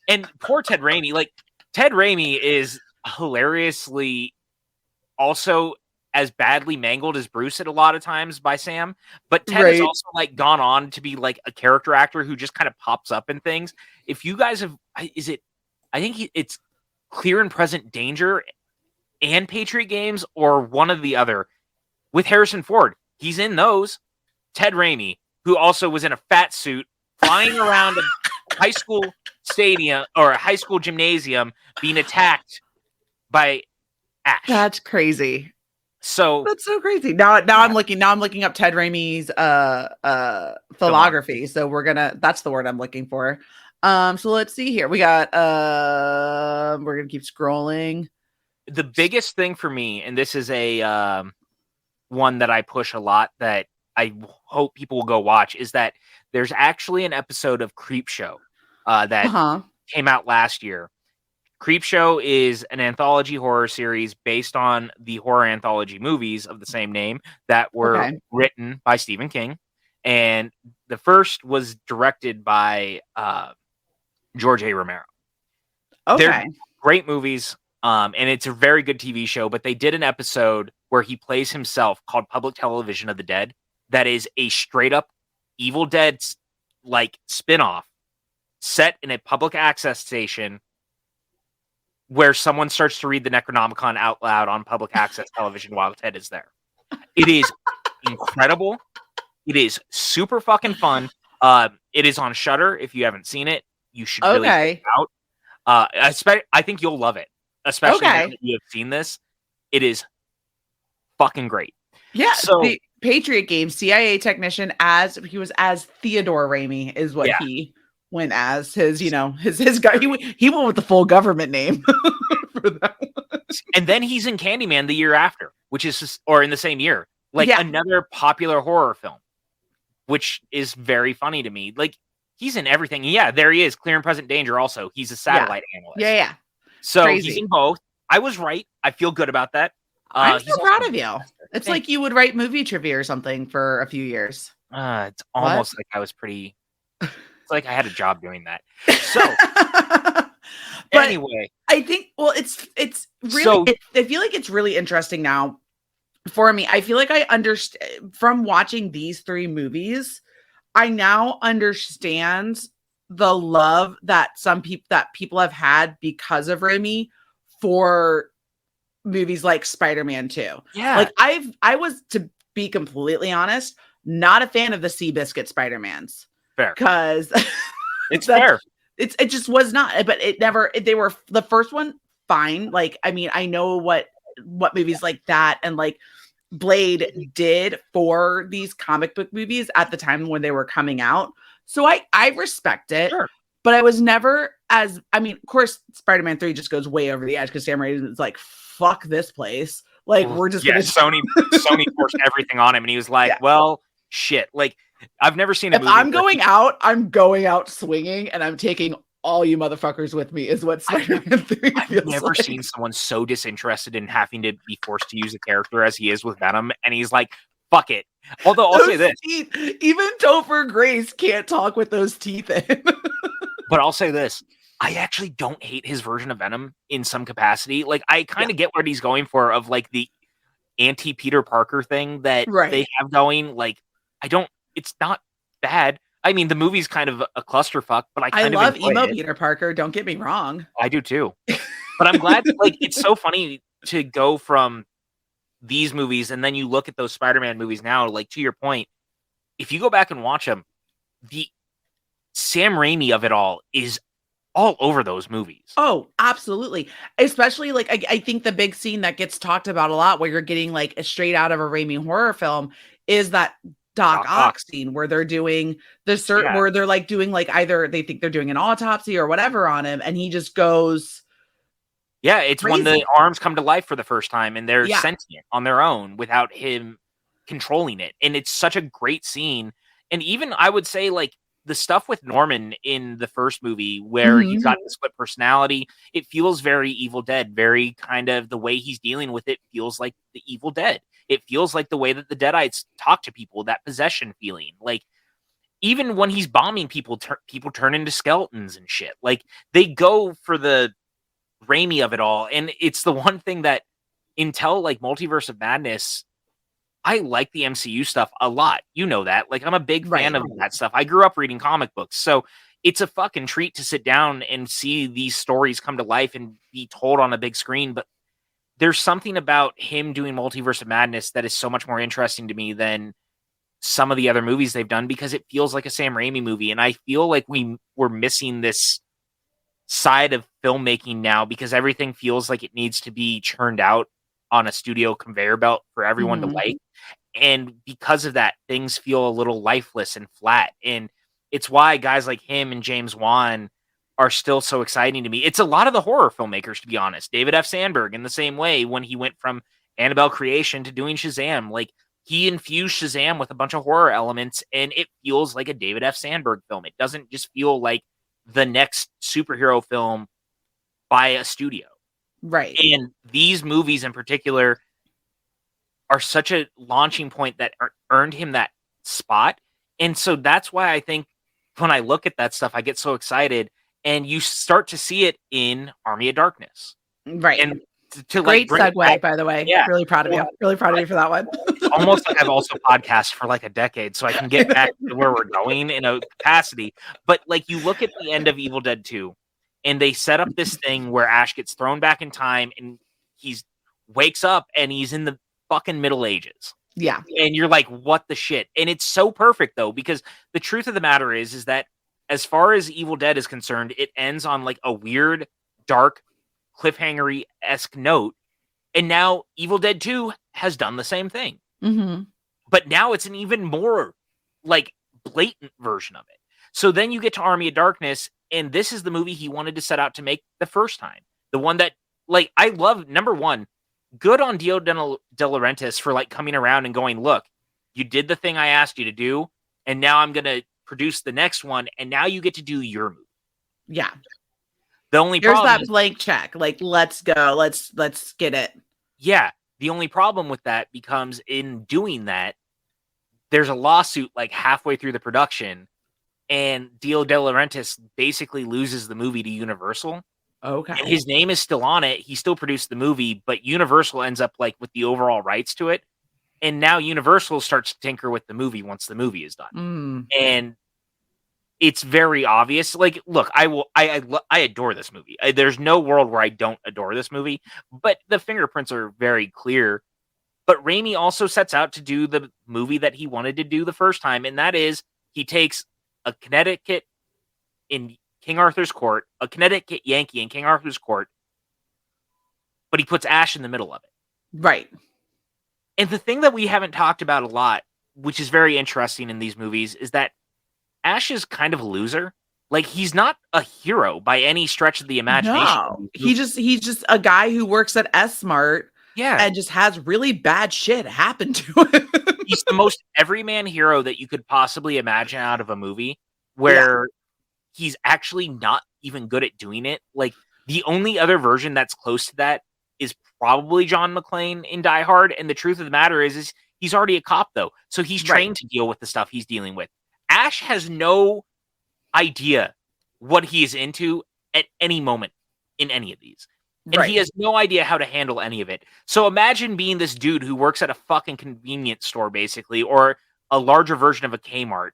And poor Ted Raimi. Like, Ted Raimi is hilariously also as badly mangled as Bruce at a lot of times by Sam, but Ted has also like gone on to be like a character actor who just kind of pops up in things. If you guys have, I think it's Clear and Present Danger and Patriot Games, or one of the other, with Harrison Ford. He's in those. Ted Raimi, who also was in a fat suit flying around a high school stadium or a high school gymnasium being attacked by Ash. That's crazy. So that's so crazy. Now I'm looking up Ted Raimi's filmography. So that's the word I'm looking for. So let's see here. We got we're gonna keep scrolling. The biggest thing for me, and this is a one that I push a lot that I hope people will go watch, is that there's actually an episode of Creepshow that came out last year. Creepshow is an anthology horror series based on the horror anthology movies of the same name that were written by Stephen King. And the first was directed by George A. Romero. Okay. They're great movies, and it's a very good TV show, but they did an episode where he plays himself called Public Television of the Dead. That is a straight up Evil Dead like spinoff set in a public access station where someone starts to read the Necronomicon out loud on public access television while Ted is there. It is incredible. It is super fucking fun. It is on Shudder. If you haven't seen it, you should really check it out. I think you'll love it, especially now that you have seen this. It is fucking great. Yeah, so the Patriot Games CIA technician he was as Theodore Raimi is what he went as his guy. He went with the full government name for that one. And then he's in Candyman the year after, which is or in the same year, like another popular horror film, which is very funny to me. Like he's in everything. Yeah, there he is. Clear and Present Danger. Also, he's a satellite analyst. Yeah. So crazy. He's in both. I was right. I feel good about that. I'm so proud of you. It's like you would write movie trivia or something for a few years. It's almost like I was pretty. It's like I had a job doing that. So, anyway, I think it's really. I feel like it's really interesting now for me. I feel like I understand from watching these three movies. I now understand the love that people have had because of Raimi for movies like Spider-Man 2. Yeah. Like I was, to be completely honest, not a fan of the Seabiscuit Spider-Mans. Fair. Because it's fair. It just was not, but they were the first one fine. Like, I mean, I know what movies like that and like Blade did for these comic book movies at the time when they were coming out. So I respect it. Sure. But I was never of course, Spider-Man 3 just goes way over the edge because Sam Raimi is like, fuck this place. Like, we're just gonna Sony forced everything on him, and he was like, well, shit. Like, I've never seen a movie. I'm going out swinging, and I'm taking all you motherfuckers with me, is what Spider-Man 3 feels I've never seen someone so disinterested in having to be forced to use a character as he is with Venom, and he's like, fuck it. Although, I'll say this. Teeth, even Topher Grace can't talk with those teeth in. But I'll say this. I actually don't hate his version of Venom in some capacity. Like, I kind of get what he's going for of, like, the anti-Peter Parker thing that they have going. Like, it's not bad. I mean, the movie's kind of a clusterfuck, but I love emo Peter Parker. Don't get me wrong. I do too. But I'm glad, like, it's so funny to go from these movies and then you look at those Spider-Man movies now, like, to your point, if you go back and watch them, the Sam Raimi of it all is all over those movies. Oh, absolutely. Especially, like, I think the big scene that gets talked about a lot where you're getting, like, a straight out of a Raimi horror film is that Doc Ock scene where they're doing where they're, like, doing, like, either they think they're doing an autopsy or whatever on him, and he just goes... Yeah, it's crazy. When the arms come to life for the first time, and they're sentient on their own without him controlling it. And it's such a great scene. And even, I would say, like, the stuff with Norman in the first movie where he's got the split personality, it feels very Evil Dead, very kind of the way he's dealing with it feels like the Evil Dead. It feels like the way that the Deadites talk to people, that possession feeling. Like, even when he's bombing people, people turn into skeletons and shit. Like, they go for the Raimi of it all. And it's the one thing that until, like, Multiverse of Madness, I like the MCU stuff a lot. You know that. Like, I'm a big fan of that stuff. I grew up reading comic books. So it's a fucking treat to sit down and see these stories come to life and be told on a big screen. But there's something about him doing Multiverse of Madness that is so much more interesting to me than some of the other movies they've done, because it feels like a Sam Raimi movie. And I feel like we're missing this side of filmmaking now, because everything feels like it needs to be churned out on a studio conveyor belt for everyone to like. And because of that, things feel a little lifeless and flat. And it's why guys like him and James Wan are still so exciting to me. It's a lot of the horror filmmakers, to be honest. David F. Sandberg, in the same way, when he went from Annabelle Creation to doing Shazam, like, he infused Shazam with a bunch of horror elements, and it feels like a David F. Sandberg film. It doesn't just feel like the next superhero film by a studio. Right. And these movies in particular are such a launching point that earned him that spot. And so that's why I think when I look at that stuff, I get so excited. And you start to see it in Army of Darkness. Right. And to Great bring it segue, back. by the way. Yeah. Really proud of you. Really proud of you for that one. It's almost like I've also podcasted for like a decade, so I can get back to where we're going in a capacity. But like, you look at the end of Evil Dead 2, and they set up this thing where Ash gets thrown back in time, and he's wakes up and he's in the fucking Middle Ages. Yeah. And you're like, what the shit? And it's so perfect though, because the truth of the matter is that as far as Evil Dead is concerned, it ends on like a weird, dark, cliffhanger-esque note. And now Evil Dead 2 has done the same thing. Mm-hmm. But now it's an even more like blatant version of it. So then you get to Army of Darkness, and this is the movie he wanted to set out to make the first time. The one that, like, I love, number one, good on Dio De Laurentiis for like coming around and going, look, you did the thing I asked you to do, and now I'm going to produce the next one, and now you get to do your movie. Yeah. The only Here's problem that blank check. Like, let's go. Let's get it. Yeah. The only problem with that becomes in doing that, there's a lawsuit like halfway through the production, and Dio De Laurentiis basically loses the movie to Universal. Okay. And his name is still on it. He still produced the movie, but Universal ends up like with the overall rights to it. And now Universal starts to tinker with the movie once the movie is done. Mm. And it's very obvious. Like, look, I adore this movie. There's no world where I don't adore this movie, but the fingerprints are very clear. But Raimi also sets out to do the movie that he wanted to do the first time, and that is he takes a Connecticut in King Arthur's court, a Connecticut Yankee in King Arthur's court, but he puts Ash in the middle of it. Right. And the thing that we haven't talked about a lot, which is very interesting in these movies, is that Ash is kind of a loser. Like, he's not a hero by any stretch of the imagination. No. He's just a guy who works at S-Mart. Yeah. And just has really bad shit happen to him. He's the most everyman hero that you could possibly imagine out of a movie, where he's actually not even good at doing it. Like, the only other version that's close to that is probably John McClane in Die Hard. And the truth of the matter is he's already a cop, though. So he's trained to deal with the stuff he's dealing with. Ash has no idea what he is into at any moment in any of these. And he has no idea how to handle any of it. So imagine being this dude who works at a fucking convenience store, basically, or a larger version of a Kmart.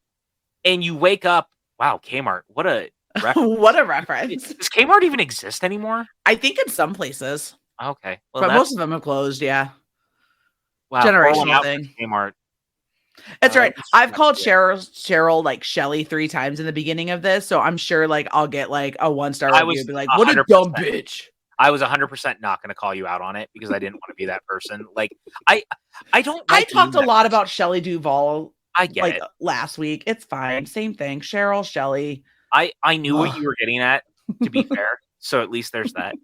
And you wake up, wow, Kmart, what a reference. What a reference. Does Kmart even exist anymore? I think in some places. Okay. Well, but most of them have closed, wow, generational thing. Kmart. That's right. I've called Cheryl like Shelly 3 times in the beginning of this, so I'm sure like I'll get like a 1-star review and be like, what a dumb bitch. I was 100% not going to call you out on it because I didn't want to be that person. Like, I don't. Like I talked a lot about Shelley Duvall. I get it. Last week. It's fine. Same thing. Cheryl, Shelley. I knew what you were getting at. To be fair, so at least there's that.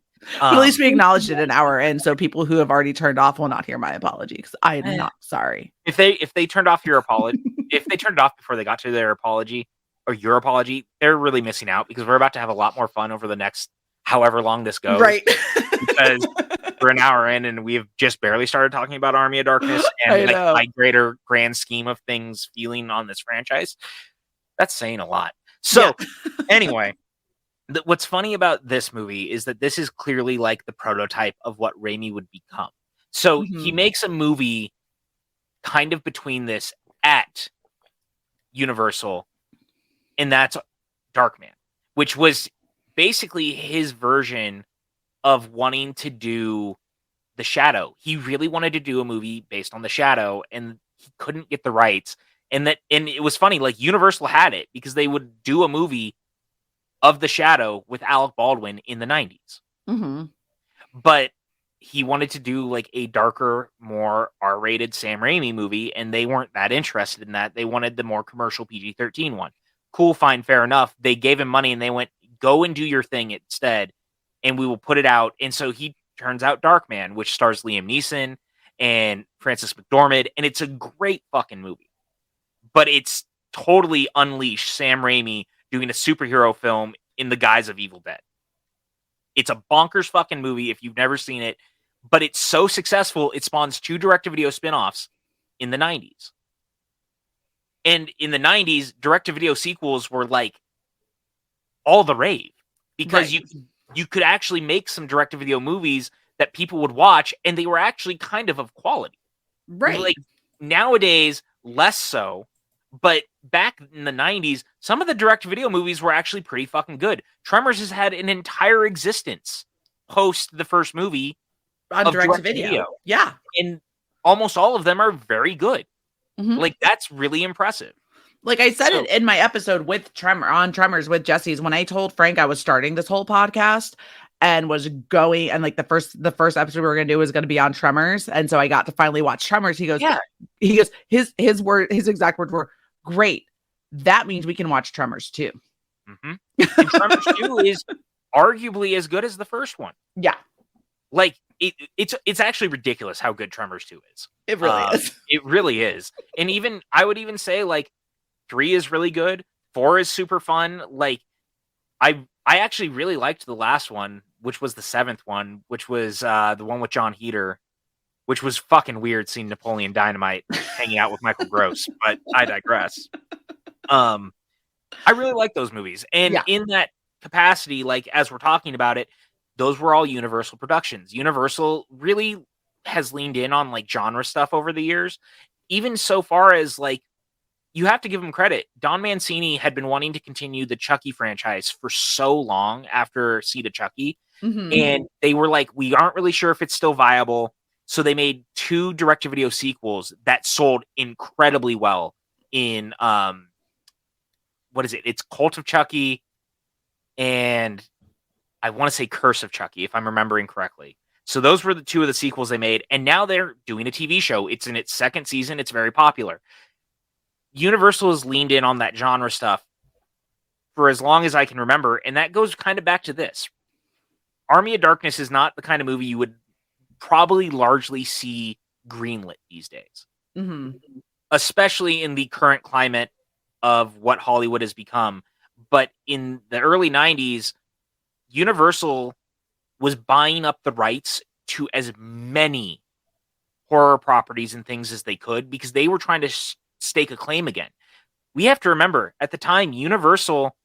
At least we acknowledged it an hour in, so people who have already turned off will not hear my apology because I am not sorry. If they turned off your apology, if they turned it off before they got to their apology or your apology, they're really missing out because we're about to have a lot more fun over the next however long this goes. Right. Because we're an hour in and we've just barely started talking about Army of Darkness and like my greater grand scheme of things feeling on this franchise. That's saying a lot. So anyway, what's funny about this movie is that this is clearly like the prototype of what Raimi would become. So he makes a movie kind of between this at Universal, and that's Darkman, which was basically his version of wanting to do The Shadow. He really wanted to do a movie based on The Shadow, and he couldn't get the rights. And it was funny, like Universal had it because they would do a movie of The Shadow with Alec Baldwin in the 90s. Mm-hmm. But he wanted to do like a darker, more R-rated Sam Raimi movie, and they weren't that interested in that. They wanted the more commercial PG-13 one. Cool, fine, fair enough. They gave him money and they went, go and do your thing instead, and we will put it out. And so he turns out Darkman, which stars Liam Neeson and Frances McDormand, and it's a great fucking movie. But it's totally unleashed Sam Raimi doing a superhero film in the guise of Evil Dead. It's a bonkers fucking movie if you've never seen it, but it's so successful, it spawns 2 direct-to-video spin-offs in the 90s. And in the 90s, direct-to-video sequels were like all the rave because you could actually make some direct-to-video movies that people would watch, and they were actually kind of quality. Right. Like nowadays, less so. But back in the 90s, some of the direct-to-video movies were actually pretty fucking good. Tremors has had an entire existence post the first movie On of direct-to-video. direct-to-video. Yeah. And almost all of them are very good. Mhm. Like, that's really impressive. Like I said it in my episode with Tremors with Jesse's, when I told Frank I was starting this whole podcast and was going, and like the first episode we were gonna do was gonna be on Tremors, and so I got to finally watch Tremors. He goes, his exact words were, "Great, that means we can watch Tremors too." Mm-hmm. And Tremors 2 is arguably as good as the first one. Yeah, like it's actually ridiculous how good Tremors 2 is. It really is. It really is. And even I would even say like 3 is really good. 4 is super fun. Like I actually really liked the last one, which was the 7th one, which was the one with John Heater, which was fucking weird seeing Napoleon Dynamite hanging out with Michael Gross, but I digress. I really like those movies. And in that capacity, like as we're talking about it, those were all Universal productions. Universal really has leaned in on like genre stuff over the years, even so far as like, you have to give him credit. Don Mancini had been wanting to continue the Chucky franchise for so long after Seed of Chucky. Mhm. And they were like, we aren't really sure if it's still viable. So they made 2 direct-to-video sequels that sold incredibly well in what is it? It's Cult of Chucky and I want to say Curse of Chucky, if I'm remembering correctly. So those were the 2 of the sequels they made, and now they're doing a TV show. It's in its 2nd season. It's very popular. Universal has leaned in on that genre stuff for as long as I can remember, and that goes kind of back to this. Army of Darkness is not the kind of movie you would probably largely see greenlit these days. Mhm. Especially in the current climate of what Hollywood has become. But in the early 90s, Universal was buying up the rights to as many horror properties and things as they could because they were trying to stake a claim again. We have to remember, at the time, Universal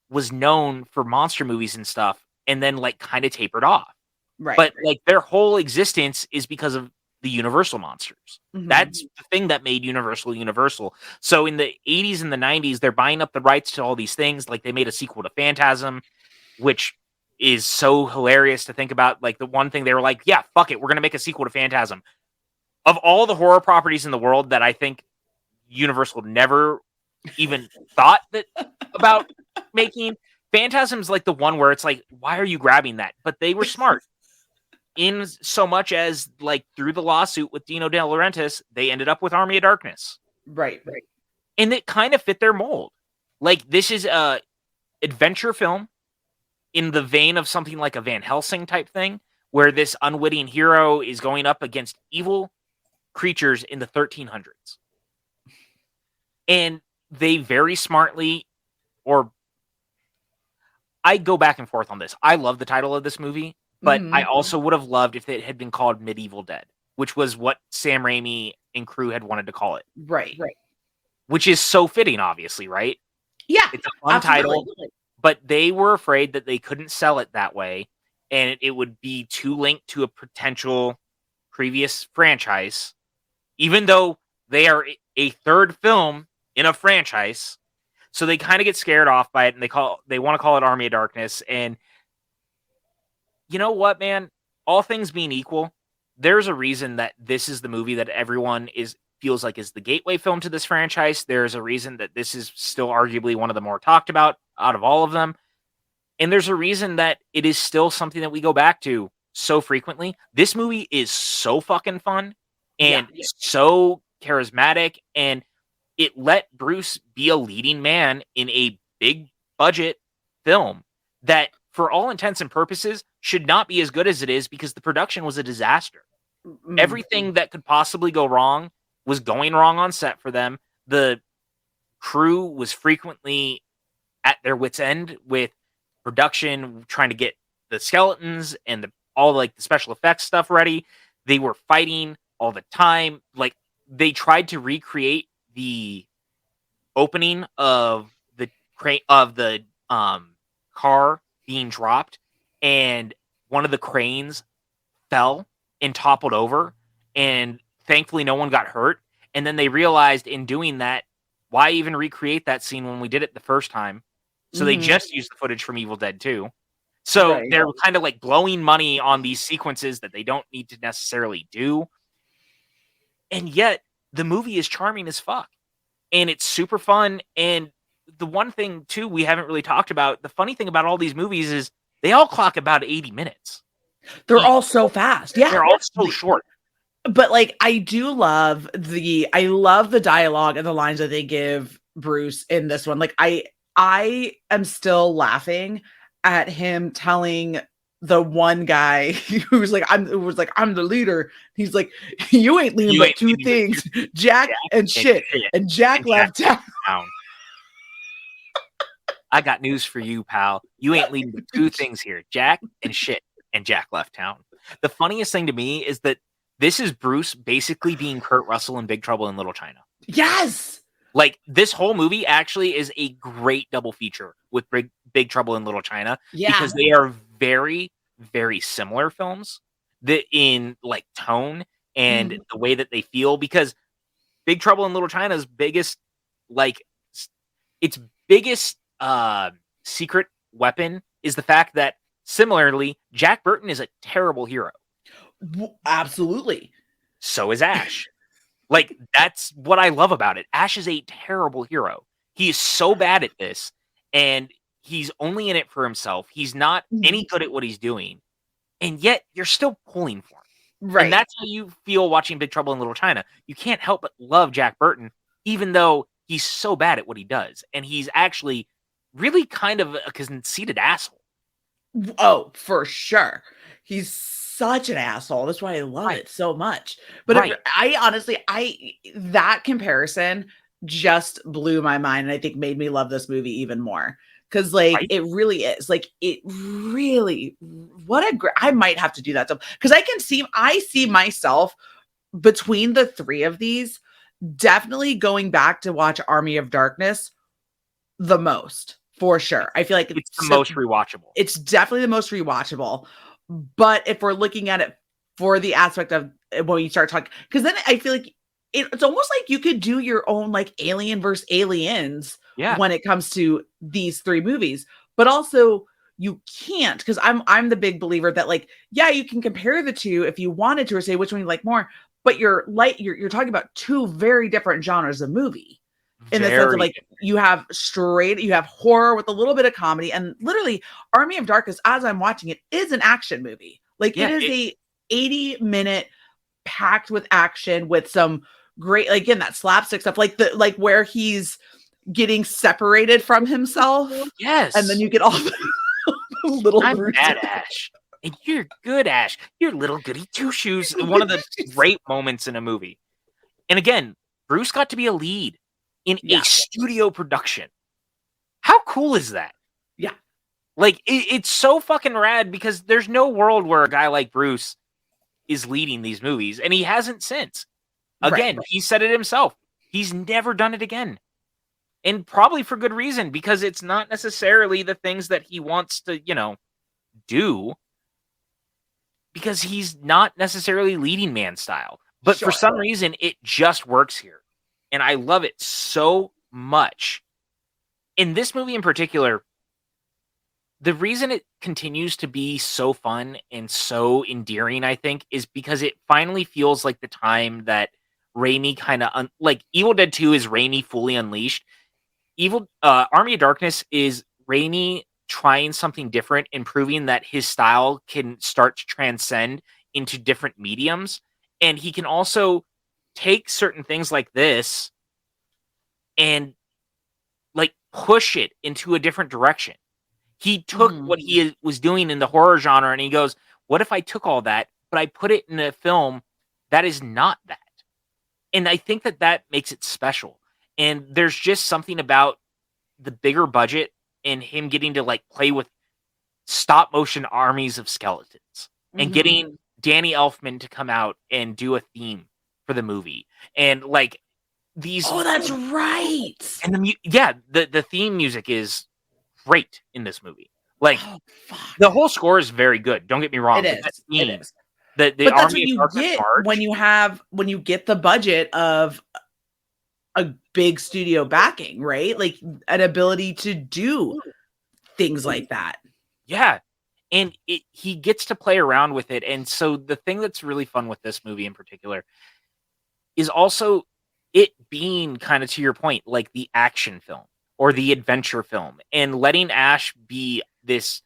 was known for monster movies and stuff, and then like kind of tapered off. Right. But like their whole existence is because of the Universal monsters. Mhm. That's the thing that made Universal Universal. So in the 80s and the 90s, they're buying up the rights to all these things. Like they made a sequel to Phantasm, which is so hilarious to think about. Like the one thing they were like, yeah, fuck it, we're going to make a sequel to Phantasm. Of all the horror properties in the world that I think Universal never even thought that about making, Phantasm's like the one where it's like, why are you grabbing that? But they were smart. In so much as like through the lawsuit with Dino De Laurentiis, they ended up with Army of Darkness. Right. And it kind of fit their mold. Like this is a adventure film in the vein of something like a Van Helsing type thing, where this unwitting hero is going up against evil creatures in the 1300s. And they very smartly, or I go back and forth on this. I love the title of this movie, but I also would have loved if it had been called Medieval Dead, which was what Sam Raimi and crew had wanted to call it. Right. Which is so fitting, obviously, right? Yeah. It's a fun title, but they were afraid that they couldn't sell it that way, and it would be too linked to a potential previous franchise, even though they are a third film in a franchise. So they kind of get scared off by it, and they want to call it Army of Darkness. And you know what, man? All things being equal, there's a reason that this is the movie that everyone feels like is the gateway film to this franchise. There's a reason that this is still arguably one of the more talked about out of all of them. And there's a reason that it is still something that we go back to so frequently. This movie is so fucking fun and so charismatic, and it let Bruce be a leading man in a big budget film that, for all intents and purposes, should not be as good as it is because the production was a disaster. Everything that could possibly go wrong was going wrong on set for them. The crew was frequently at their wits' end with production, trying to get the skeletons and all like the special effects stuff ready. They were fighting all the time. Like they tried to recreate the opening of the car being dropped, and one of the cranes fell and toppled over, and thankfully no one got hurt. And then they realized in doing that, why even recreate that scene when we did it the first time? So they just used the footage from Evil Dead 2. So Right. they're kind of like blowing money on these sequences that they don't need to necessarily do. And yet the movie is charming as fuck. And it's super fun. And the one thing too we haven't really talked about, the funny thing about all these movies is they all clock about 80 minutes. They're all so fast. Yeah. They're all so short. But like I love the dialogue and the lines that they give Bruce in this one. Like I am still laughing at him telling the one guy who's like, I'm the leader. He's like, you ain't leading but two things, Jack and shit. And Jack left town. I got news for you, pal. You ain't leading but two things here, Jack and shit. And Jack left town. The funniest thing to me is that this is Bruce basically being Kurt Russell in Big Trouble in Little China. Yes. Like, this whole movie actually is a great double feature with Big Trouble in Little China. Yeah. Because they are very, very similar films that in like tone and the way that they feel. Because Big Trouble in Little China's biggest secret weapon is the fact that similarly, Jack Burton is a terrible hero. Absolutely. So is Ash. Like, that's what I love about it. Ash is a terrible hero. He is so bad at this, and he's only in it for himself. He's not any good at what he's doing, and yet you're still pulling for him. Right. And that's how you feel watching Big Trouble in Little China. You can't help but love Jack Burton, even though he's so bad at what he does, and he's actually really kind of a conceited asshole. Oh, for sure. He's such an asshole. That's why I love it so much. But I honestly, that comparison just blew my mind, and I think made me love this movie even more. Because like it really is like it really I might have to do that stuff because I see myself between the three of these definitely going back to watch Army of Darkness the most. For sure. I feel like it's the most rewatchable. It's definitely the most rewatchable. But if we're looking at it for the aspect of when you start talking, because then I feel like it's almost like you could do your own like Alien versus Aliens when it comes to these three movies. But also you can't, because I'm the big believer that like, yeah, you can compare the two if you wanted to or say which one you like more, but you're talking about two very different genres of movie. In the sense of like you have horror with a little bit of comedy, and literally Army of Darkness, as I'm watching it, is an action movie. Like it is a 80-minute packed with action with some great, like again, that slapstick stuff, like where he's getting separated from himself. Yes. And then you get all the little I'm bad Ash. And you're good, Ash. You're little goody two shoes. One of the great moments in a movie. And again, Bruce got to be a lead in a studio production. How cool is that? Yeah. Like, it's so fucking rad because there's no world where a guy like Bruce is leading these movies, and he hasn't since. Again, he said it himself. He's never done it again. And probably for good reason, because it's not necessarily the things that he wants to, do, because he's not necessarily leading man style. But for some reason, it just works here. And I love it so much. In this movie in particular, the reason it continues to be so fun and so endearing, I think, is because it finally feels like the time that Raimi kind of... like, Evil Dead 2 is Raimi fully unleashed. Army of Darkness is Raimi trying something different and proving that his style can start to transcend into different mediums. And he can also take certain things like this and like push it into a different direction. He took what he was doing in the horror genre and he goes, what if I took all that, but I put it in a film that is not that? And I think that makes it special. And there's just something about the bigger budget and him getting to like play with stop motion armies of skeletons and getting Danny Elfman to come out and do a theme for the movie. And like these... Oh, that's right. And the theme music is great in this movie. Like the whole score is very good. Don't get me wrong. It is. The But that's Army what of you Darkness get March. when you get the budget of a big studio backing, right? Like an ability to do things like that. Yeah. And he gets to play around with it. And so the thing that's really fun with this movie in particular is also it being kind of, to your point, like the action film or the adventure film, and letting Ash be this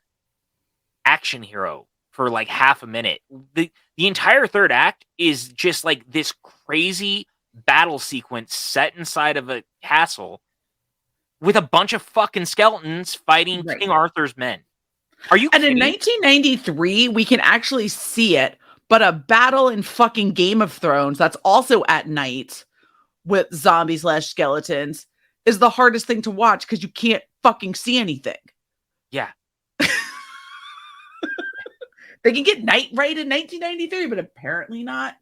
action hero for like half a minute. The entire third act is just like this crazy battle sequence set inside of a castle with a bunch of fucking skeletons fighting Right. King Arthur's men. Are you And kidding? in 1993, we can actually see it, but a battle in fucking Game of Thrones that's also at night with zombies / skeletons is the hardest thing to watch because you can't fucking see anything. Yeah. They can get night right in 1993, but apparently not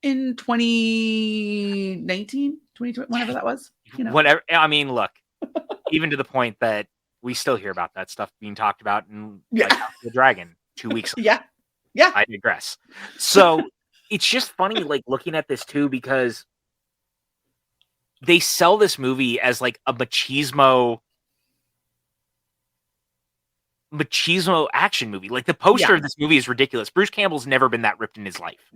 in 2019, 2020, whenever that was. You know. Whatever. I mean, look, even to the point that we still hear about that stuff being talked about in like House of the Dragon 2 weeks ago. Yeah. Yeah. I digress. So it's just funny, like looking at this too, because they sell this movie as like a machismo action movie. Like the poster of this movie is ridiculous. Bruce Campbell's never been that ripped in his life.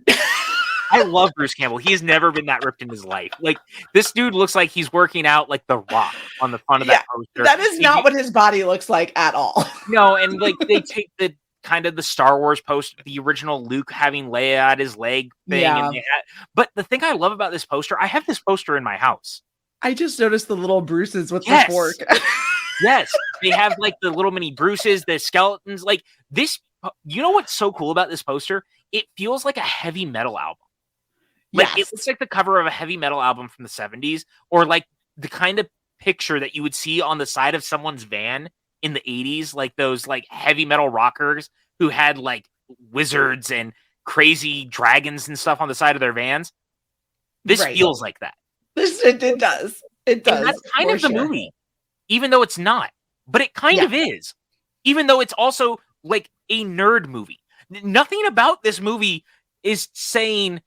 I love Bruce Campbell. He has never been that ripped in his life. Like this dude looks like he's working out like The Rock on the front of that poster. That is not what his body looks like at all. No, and like they take the kind of the Star Wars poster, the original Luke having Leia at his leg thing. Yeah. And but the thing I love about this poster, I have this poster in my house. I just noticed the little Bruces with the fork. Yes, they have like the little mini Bruces, the skeletons. Like this, you know what's so cool about this poster? It feels like a heavy metal album. Like it looks like the cover of a heavy metal album from the 70s, or like the kind of picture that you would see on the side of someone's van in the 80s, like those like heavy metal rockers who had like wizards and crazy dragons and stuff on the side of their vans. This feels like that. It does. It does. And that's kind of the movie, even though it's not. But it kind of is, even though it's also like a nerd movie. Nothing about this movie is saying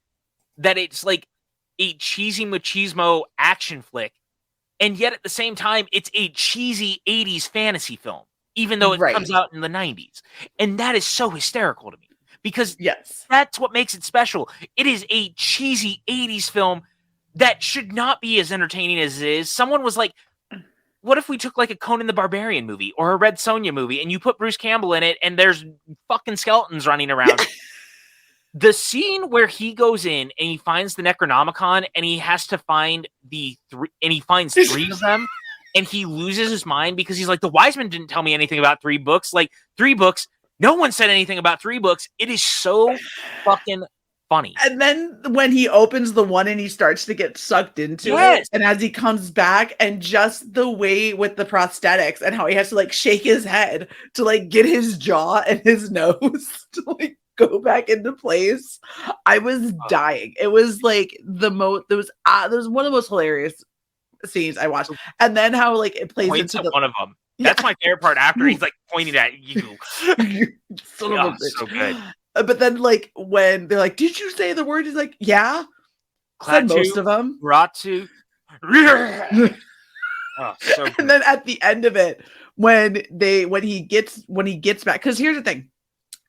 that it's like a cheesy machismo action flick, and yet at the same time, it's a cheesy 80s fantasy film, even though it comes out in the 90s. And that is so hysterical to me, because that's what makes it special. It is a cheesy 80s film that should not be as entertaining as it is. Someone was like, what if we took like a Conan the Barbarian movie or a Red Sonja movie and you put Bruce Campbell in it and there's fucking skeletons running around? The scene where he goes in and he finds the Necronomicon and he has to find and he finds 3 of them, and he loses his mind because he's like, the wise men didn't tell me anything about 3 books. Like 3 books. No one said anything about 3 books. It is so fucking funny. And then when he opens the one and he starts to get sucked into it, and as he comes back, and just the way with the prosthetics and how he has to like shake his head to like get his jaw and his nose to like go back into place. I was dying. It was like there was one of the most hilarious scenes I watched. And then how like it plays into one of them. That's my favorite part. After he's like pointing at you. Son of a bitch. So good. But then like when they're like, did you say the word? He's like, yeah. Said most of them. Ratu. So and then at the end of it, when he gets back, because here's the thing.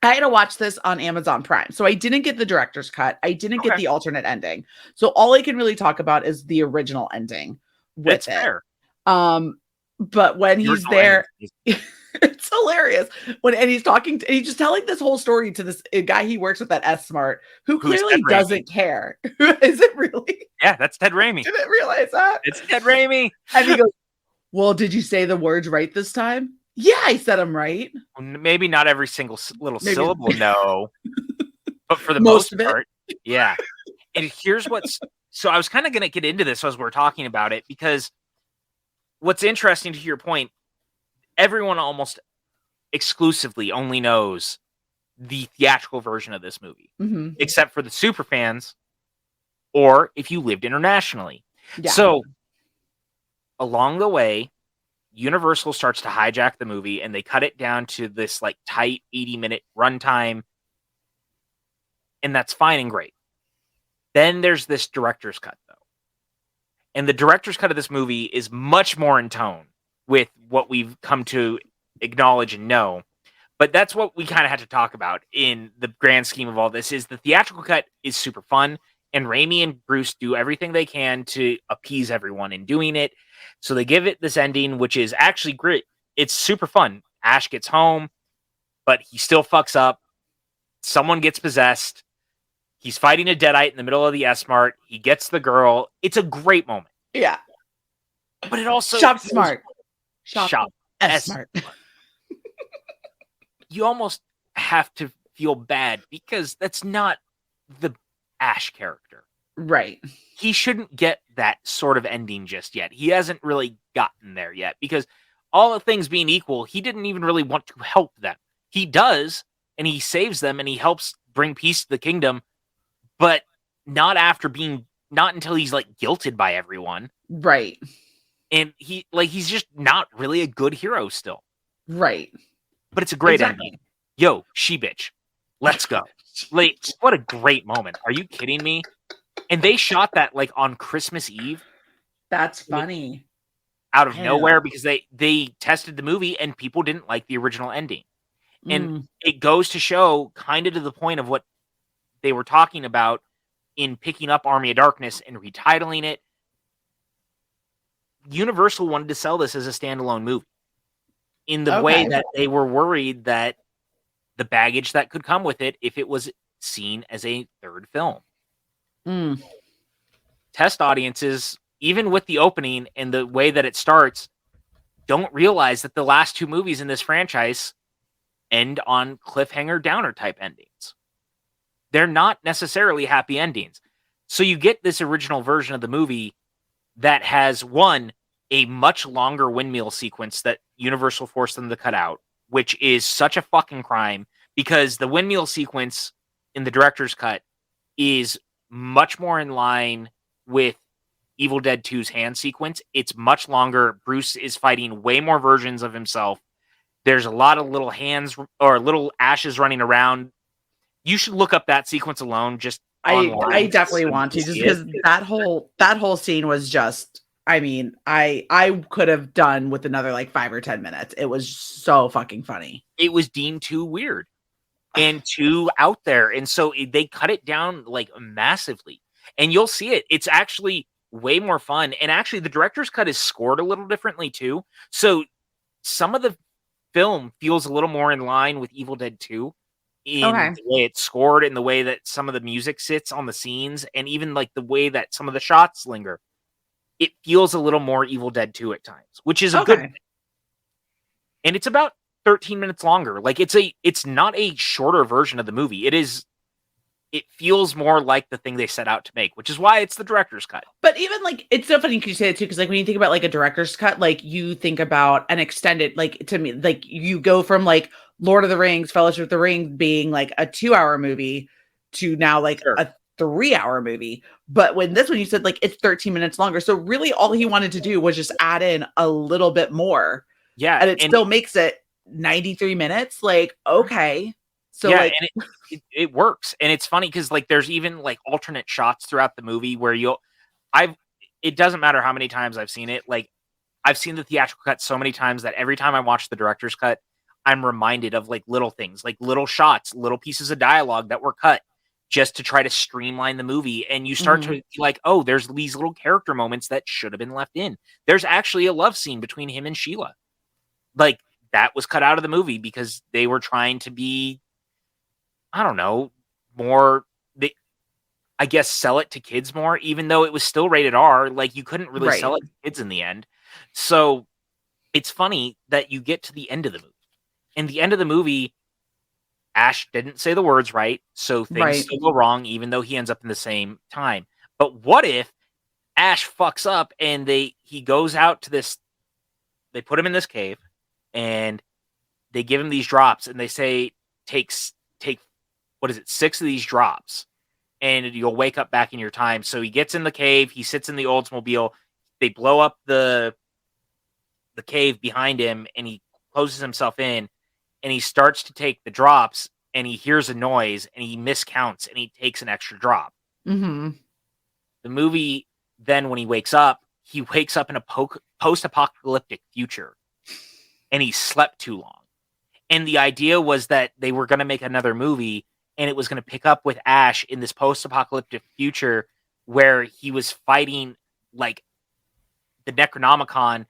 I had to watch this on Amazon Prime. So I didn't get the director's cut. I didn't get the alternate ending. So all I can really talk about is the original ending with it. Fair. But when he's there, it's hilarious. And he's talking and he's just telling this whole story to this guy he works with at S Smart, who clearly doesn't care. Is it really? Yeah, that's Ted Raimi. Didn't realize that. It's Ted Raimi. And he goes, well, did you say the words right this time? Yeah, I said them right. Maybe not every single little syllable, no. But for the most part, yeah. And here's so I was kind of going to get into this as we're talking about it, because what's interesting, to your point, everyone almost exclusively only knows the theatrical version of this movie, except for the super fans, or if you lived internationally. Yeah. So along the way, Universal starts to hijack the movie, and they cut it down to this like tight 80-minute runtime. and that's fine and great. Then there's this director's cut, though. And the director's cut of this movie is much more in tone with what we've come to acknowledge and know. But that's what we kind of had to talk about in the grand scheme of all this, is the theatrical cut is super fun, and Raimi and Bruce do everything they can to appease everyone in doing it. So they give it this ending, which is actually great. It's super fun. Ash gets home, but he still fucks up. Someone gets possessed. He's fighting a deadite in the middle of the S-Mart. He gets the girl. It's a great moment. Yeah. But it also... Shop smart. Shop S-Smart. You almost have to feel bad because that's not the Ash character. Right. He shouldn't get that sort of ending just yet. He hasn't really gotten there yet because all the things being equal, he didn't even really want to help them. He does, and he saves them, and he helps bring peace to the kingdom, but not until he's like guilted by everyone. Right. And he's just not really a good hero still. Right. But it's a great ending. Yo, she bitch. Let's go. Like, what a great moment. Are you kidding me? And they shot that like on Christmas Eve. That's funny. Out of nowhere, because they tested the movie and people didn't like the original ending. And it goes to show, kind of to the point of what they were talking about in picking up Army of Darkness and retitling it. Universal wanted to sell this as a standalone movie in the way that they were worried that the baggage that could come with it if it was seen as a third film. Test audiences, even with the opening and the way that it starts, don't realize that the last two movies in this franchise end on cliffhanger downer type endings. They're not necessarily happy endings. So you get this original version of the movie that has, one, a much longer windmill sequence that Universal forced them to cut out, which is such a fucking crime, because the windmill sequence in the director's cut is much more in line with Evil Dead 2's hand sequence. It's much longer. Bruce is fighting way more versions of himself. There's a lot of little hands or little ashes running around. You should look up that sequence alone. Just online. I definitely want to, just because that whole scene was just, I mean, I could have done with another like 5 or 10 minutes. It was so fucking funny. It was deemed too weird and too out there. And so they cut it down like massively. And you'll see it. It's actually way more fun. And actually the director's cut is scored a little differently too. So some of the film feels a little more in line with Evil Dead 2 in the way it's scored and the way that some of the music sits on the scenes, and even like the way that some of the shots linger. It feels a little more Evil Dead 2 at times, which is a good thing. And it's about 13 minutes longer. Like it's not a shorter version of the movie. It feels more like the thing they set out to make, which is why it's the director's cut. But even like, it's so funny you say it too, because like when you think about like a director's cut, like you think about an extended, like to me, like you go from like Lord of the Rings, Fellowship of the Ring being like a 2-hour movie to now like a 3-hour movie. But when this one, you said like it's 13 minutes longer. So really all he wanted to do was just add in a little bit more. Yeah. And it still makes it 93 minutes. Like, okay. So yeah, like, and it works. And it's funny because like there's even like alternate shots throughout the movie where it doesn't matter how many times I've seen it. Like I've seen the theatrical cut so many times that every time I watch the director's cut, I'm reminded of like little things, like little shots, little pieces of dialogue that were cut just to try to streamline the movie. And you start to be like, oh, there's these little character moments that should have been left in. There's actually a love scene between him and Sheila. Like that was cut out of the movie because they were trying to be, I don't know, more, I guess, sell it to kids more, even though it was still rated R. Like, you couldn't really sell it to kids in the end. So it's funny that you get to the end of the movie. And the end of the movie, Ash didn't say the words right, so things still go wrong, even though he ends up in the same time. But what if Ash fucks up and he goes out to this, they put him in this cave, and they give him these drops, and they say, take what is it, 6 of these drops, and you'll wake up back in your time. So he gets in the cave, he sits in the Oldsmobile, they blow up the cave behind him, and he closes himself in, and he starts to take the drops, and he hears a noise and he miscounts and he takes an extra drop. Mm-hmm. The movie, then when he wakes up in a post-apocalyptic future, and he slept too long. And the idea was that they were going to make another movie, and it was going to pick up with Ash in this post-apocalyptic future where he was fighting like the Necronomicon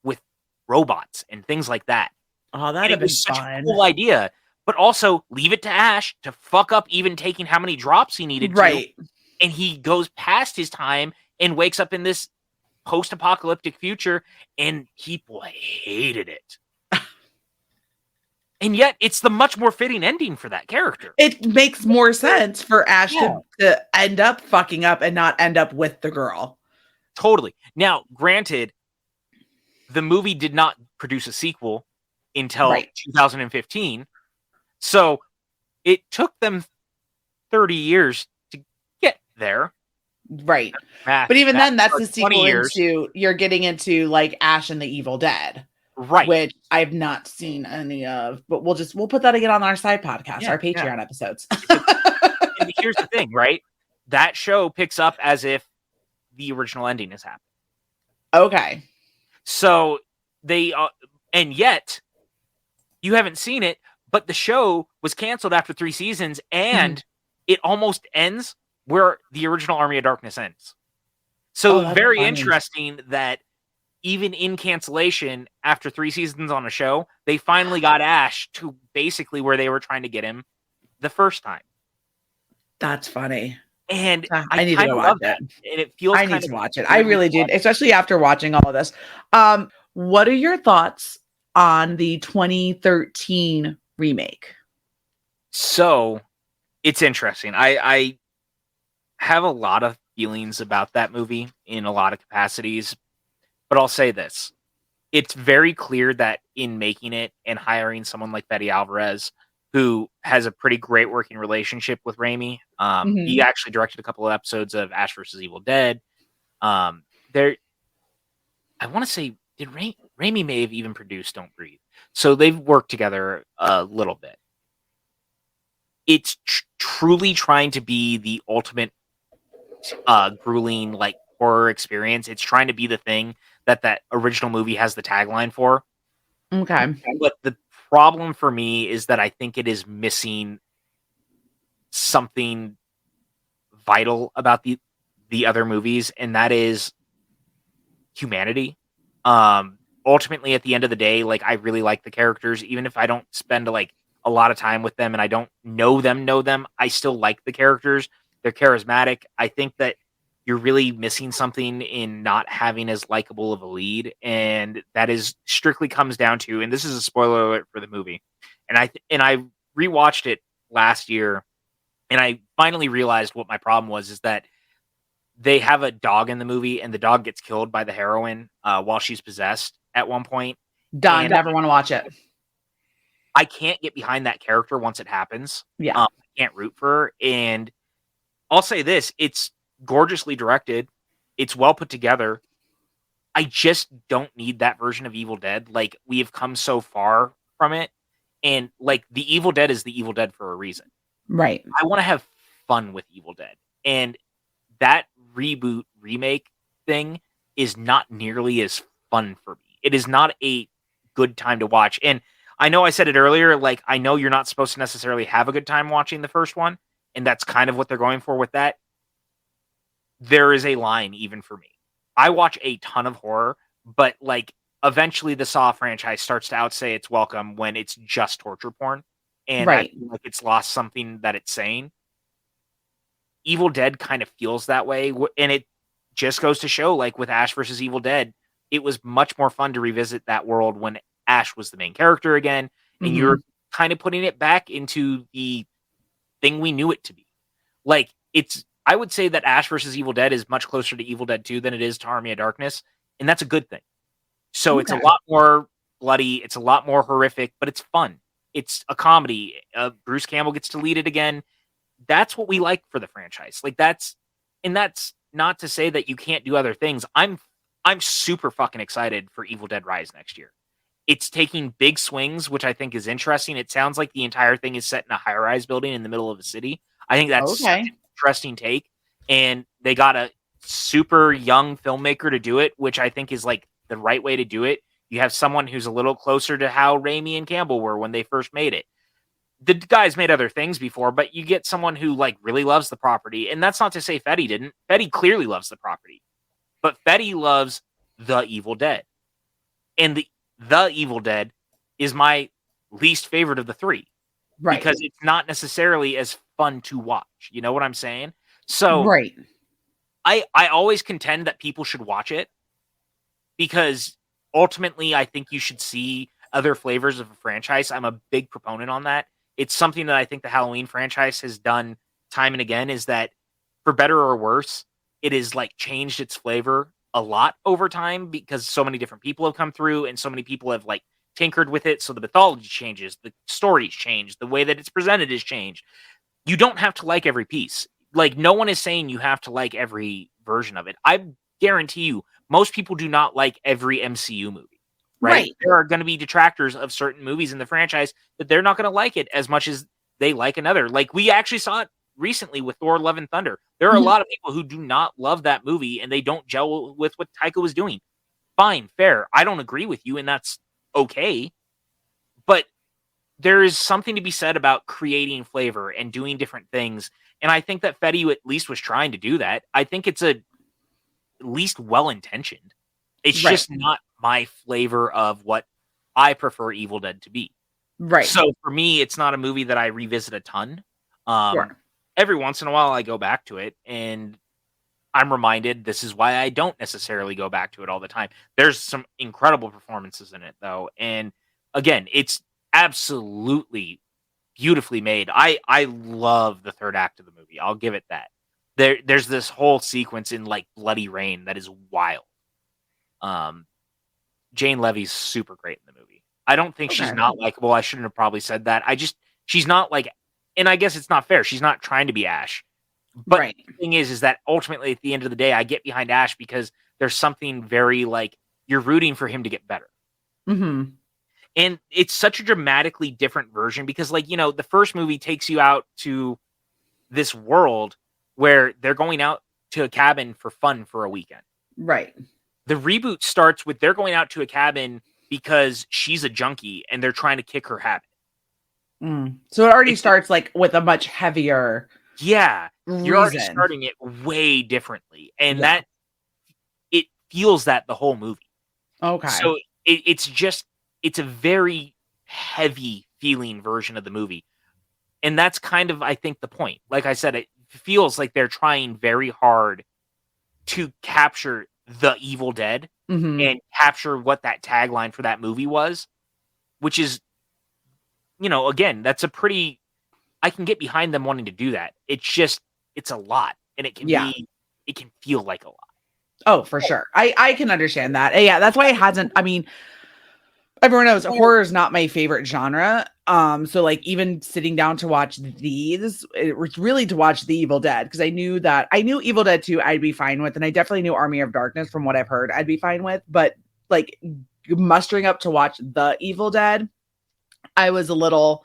with robots and things like that. Oh, And that'd it have been was such a fun. cool idea, but also leave it to Ash to fuck up even taking how many drops he needed to. Right. And he goes past his time and wakes up in this post-apocalyptic future, and people hated it. And yet, it's the much more fitting ending for that character. It makes more sense for Ash to end up fucking up and not end up with the girl. Totally. Now, granted, the movie did not produce a sequel until 2015. So it took them 30 years to get there. Right. But even then, that's the sequel into, you're getting into like Ash and the Evil Dead. Right. Which I've not seen any of, but we'll put that again on our side podcast, our Patreon episodes. And here's the thing, right? That show picks up as if the original ending has happened. Okay. So they, and yet you haven't seen it, but the show was canceled after 3 seasons, and it almost ends where the original Army of Darkness ends. So very interesting that even in cancellation, after 3 seasons on a show, they finally got Ash to basically where they were trying to get him the first time. That's funny. And I need to watch it. And it feels I need to watch it. I really did, especially after watching all of this. What are your thoughts on the 2013 remake? So it's interesting. I have a lot of feelings about that movie in a lot of capacities. But I'll say this. It's very clear that in making it and hiring someone like Betty Alvarez, who has a pretty great working relationship with Raimi, he actually directed a couple of episodes of Ash vs. Evil Dead. I want to say, did Raimi may have even produced Don't Breathe. So they've worked together a little bit. It's truly trying to be the ultimate grueling like horror experience. It's trying to be the thing that original movie has the tagline for. Okay. But the problem for me is that I think it is missing something vital about the other movies, and that is humanity. Ultimately, at the end of the day, like, I really like the characters, even if I don't spend like a lot of time with them and I don't know them, I still like the characters. They're charismatic. I think that you're really missing something in not having as likable of a lead. And that is strictly comes down to, and this is a spoiler alert for the movie. And I rewatched it last year, and I finally realized what my problem was, is that they have a dog in the movie, and the dog gets killed by the heroine while she's possessed at one point. Done. Never want to watch it. I can't get behind that character once it happens. Yeah. I can't root for her. And I'll say this, it's gorgeously directed. It's well put together. I just don't need that version of Evil Dead. Like, we have come so far from it. And like, the Evil Dead is the Evil Dead for a reason. Right. I want to have fun with Evil Dead. And that reboot remake thing is not nearly as fun for me. It is not a good time to watch. And I know I said it earlier, like, I know you're not supposed to necessarily have a good time watching the first one, and that's kind of what they're going for with that. There is a line even for me. I watch a ton of horror, but like, eventually the Saw franchise starts to outsay its welcome when it's just torture porn. And I feel like it's lost something that it's saying. Evil Dead kind of feels that way. And it just goes to show, like with Ash versus Evil Dead, it was much more fun to revisit that world when Ash was the main character again. And you're kind of putting it back into the thing we knew it to be. Like, I would say that Ash versus Evil Dead is much closer to Evil Dead 2 than it is to Army of Darkness. And that's a good thing. So it's a lot more bloody. It's a lot more horrific, but it's fun. It's a comedy. Bruce Campbell gets to lead it again. That's what we like for the franchise. Like, that's not to say that you can't do other things. I'm super fucking excited for Evil Dead Rise next year. It's taking big swings, which I think is interesting. It sounds like the entire thing is set in a high-rise building in the middle of a city. I think that's such Okay. an interesting take, and they got a super young filmmaker to do it, which I think is like the right way to do it. You have someone who's a little closer to how Raimi and Campbell were when they first made it. The guy's made other things before, but you get someone who like really loves the property, and that's not to say Fetty didn't. Fetty clearly loves the property, but Fetty loves The Evil Dead, and the Evil Dead is my least favorite of the three Right. because it's not necessarily as fun to watch. You know what I'm saying? So Right. I always contend that people should watch it because ultimately I think you should see other flavors of a franchise. I'm a big proponent on that. It's something that I think the Halloween franchise has done time and again, is that for better or worse, it has like changed its flavor a lot over time because so many different people have come through and so many people have like tinkered with it. So the mythology changes, the stories change, the way that it's presented is changed. You don't have to like every piece. Like, no one is saying you have to like every version of it. I guarantee you, most people do not like every MCU movie, right? Right. There are going to be detractors of certain movies in the franchise that they're not going to like it as much as they like another. Like, we actually saw it recently with Thor: Love and Thunder. There are a Mhm. lot of people who do not love that movie and they don't gel with what Taika was doing. Fine, fair. I don't agree with you, and that's okay. But there is something to be said about creating flavor and doing different things. And I think that Fetty at least was trying to do that. I think it's at least well intentioned. It's Right. just not my flavor of what I prefer Evil Dead to be. Right. So for me, it's not a movie that I revisit a ton. Um, Sure. every once in a while, I go back to it, and I'm reminded this is why I don't necessarily go back to it all the time. There's some incredible performances in it, though, and again, it's absolutely beautifully made. I love the third act of the movie. I'll give it that. There's this whole sequence in like Bloody Rain that is wild. Um, Jane Levy's super great in the movie. I don't think she's Okay. not likable. I shouldn't have probably said that. She's not like, and I guess it's not fair. She's not trying to be Ash. But Right. the thing is that ultimately at the end of the day, I get behind Ash because there's something very like you're rooting for him to get better. Mm-hmm. And it's such a dramatically different version because, like, you know, the first movie takes you out to this world where they're going out to a cabin for fun for a weekend. Right. The reboot starts with they're going out to a cabin because she's a junkie and they're trying to kick her habit. So it already It's starts like with a much heavier yeah, you're already reason. starting it way differently, and Yeah. that it feels that the whole movie. Okay. So it's a very heavy feeling version of the movie. And that's kind of, I think, the point. Like I said, it feels like they're trying very hard to capture the Evil Dead Mm-hmm. and capture what that tagline for that movie was, which is, you know, again, that's a pretty, I can get behind them wanting to do that. It's a lot and Yeah. it can feel like a lot. Oh, for sure. I can understand that. Yeah, that's why it hasn't. I mean, everyone knows horror is not my favorite genre. So like even sitting down to watch these, it was really to watch The Evil Dead because I knew Evil Dead 2 I'd be fine with, and I definitely knew Army of Darkness from what I've heard I'd be fine with. But like mustering up to watch The Evil Dead, I was a little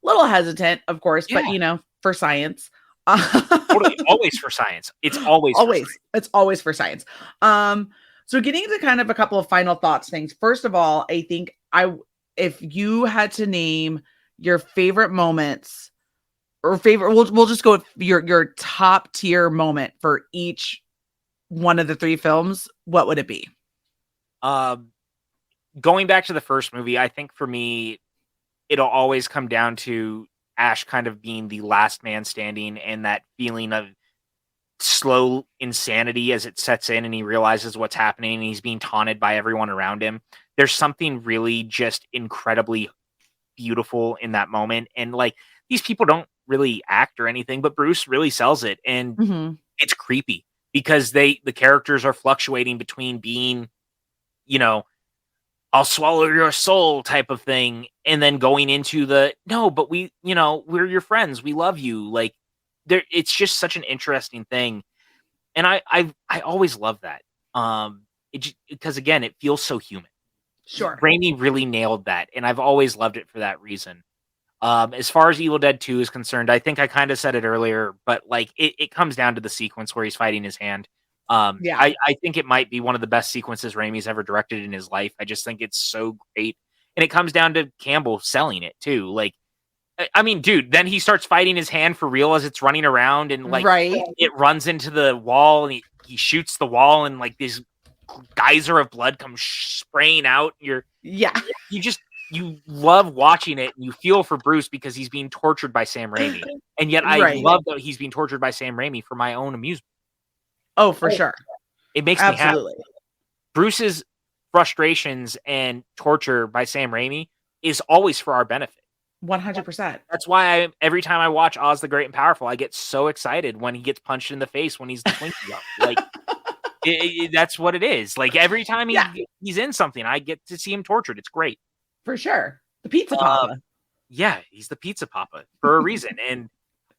hesitant, of course, but Yeah, for science. totally. Always for science. It's always for Always. science. It's always for science. So getting into kind of a couple of final thoughts things. First of all, I think if you had to name your favorite moments or favorite, we'll just go with your top tier moment for each one of the three films, what would it be? Um, going back to the first movie, I think for me, it'll always come down to Ash kind of being the last man standing and that feeling of slow insanity as it sets in and he realizes what's happening and he's being taunted by everyone around him. There's something really just incredibly beautiful in that moment. And like these people don't really act or anything, but Bruce really sells it. And Mm-hmm. it's creepy because the characters are fluctuating between being, you know, I'll swallow your soul type of thing. And then going into the, no, but we're your friends. We love you. Like it's just such an interesting thing. And I always love that. Because again, it feels so human. Sure. Raimi really nailed that, and I've always loved it for that reason. As far as Evil Dead 2 is concerned, I think I kind of said it earlier, but like it comes down to the sequence where he's fighting his hand. Yeah. I think it might be one of the best sequences Raimi's ever directed in his life. I just think it's so great. And it comes down to Campbell selling it too. Like, I mean, dude, then he starts fighting his hand for real as it's running around and like Right. it runs into the wall and he shoots the wall and like this geyser of blood comes spraying out. Yeah. You love watching it and you feel for Bruce because he's being tortured by Sam Raimi. And yet I Right. love that he's being tortured by Sam Raimi for my own amusement. Oh, for sure. It makes me happy. Absolutely. Bruce's frustrations and torture by Sam Raimi is always for our benefit. 100%. That's why every time I watch Oz the Great and Powerful, I get so excited when he gets punched in the face when he's the Twinkie up. Like, that's what it is. Like, every time he's in something, I get to see him tortured. It's great. For sure. The Pizza Papa. Yeah, he's the Pizza Papa for a reason. And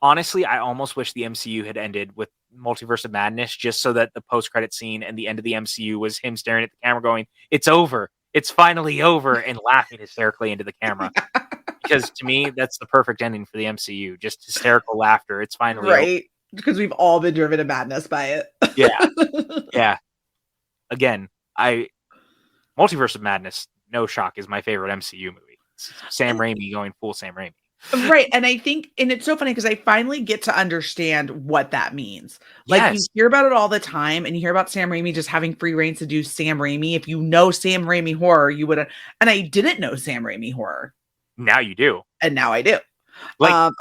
honestly, I almost wish the MCU had ended with Multiverse of Madness just so that the post-credit scene and the end of the MCU was him staring at the camera going, "It's over. It's finally over," and laughing hysterically into the camera. Because to me, that's the perfect ending for the MCU. Just hysterical laughter. It's finally right. over. Because we've all been driven to madness by it. Yeah. Yeah. Again, Multiverse of Madness, no shock, is my favorite MCU movie. It's Sam Raimi going full Sam Raimi. Right. And I think, and it's so funny because I finally get to understand what that means. Like, you hear about it all the time and you hear about Sam Raimi just having free reign to do Sam Raimi. If you know Sam Raimi horror, you would have, and I didn't know Sam Raimi horror. Now you do. And now I do. Like,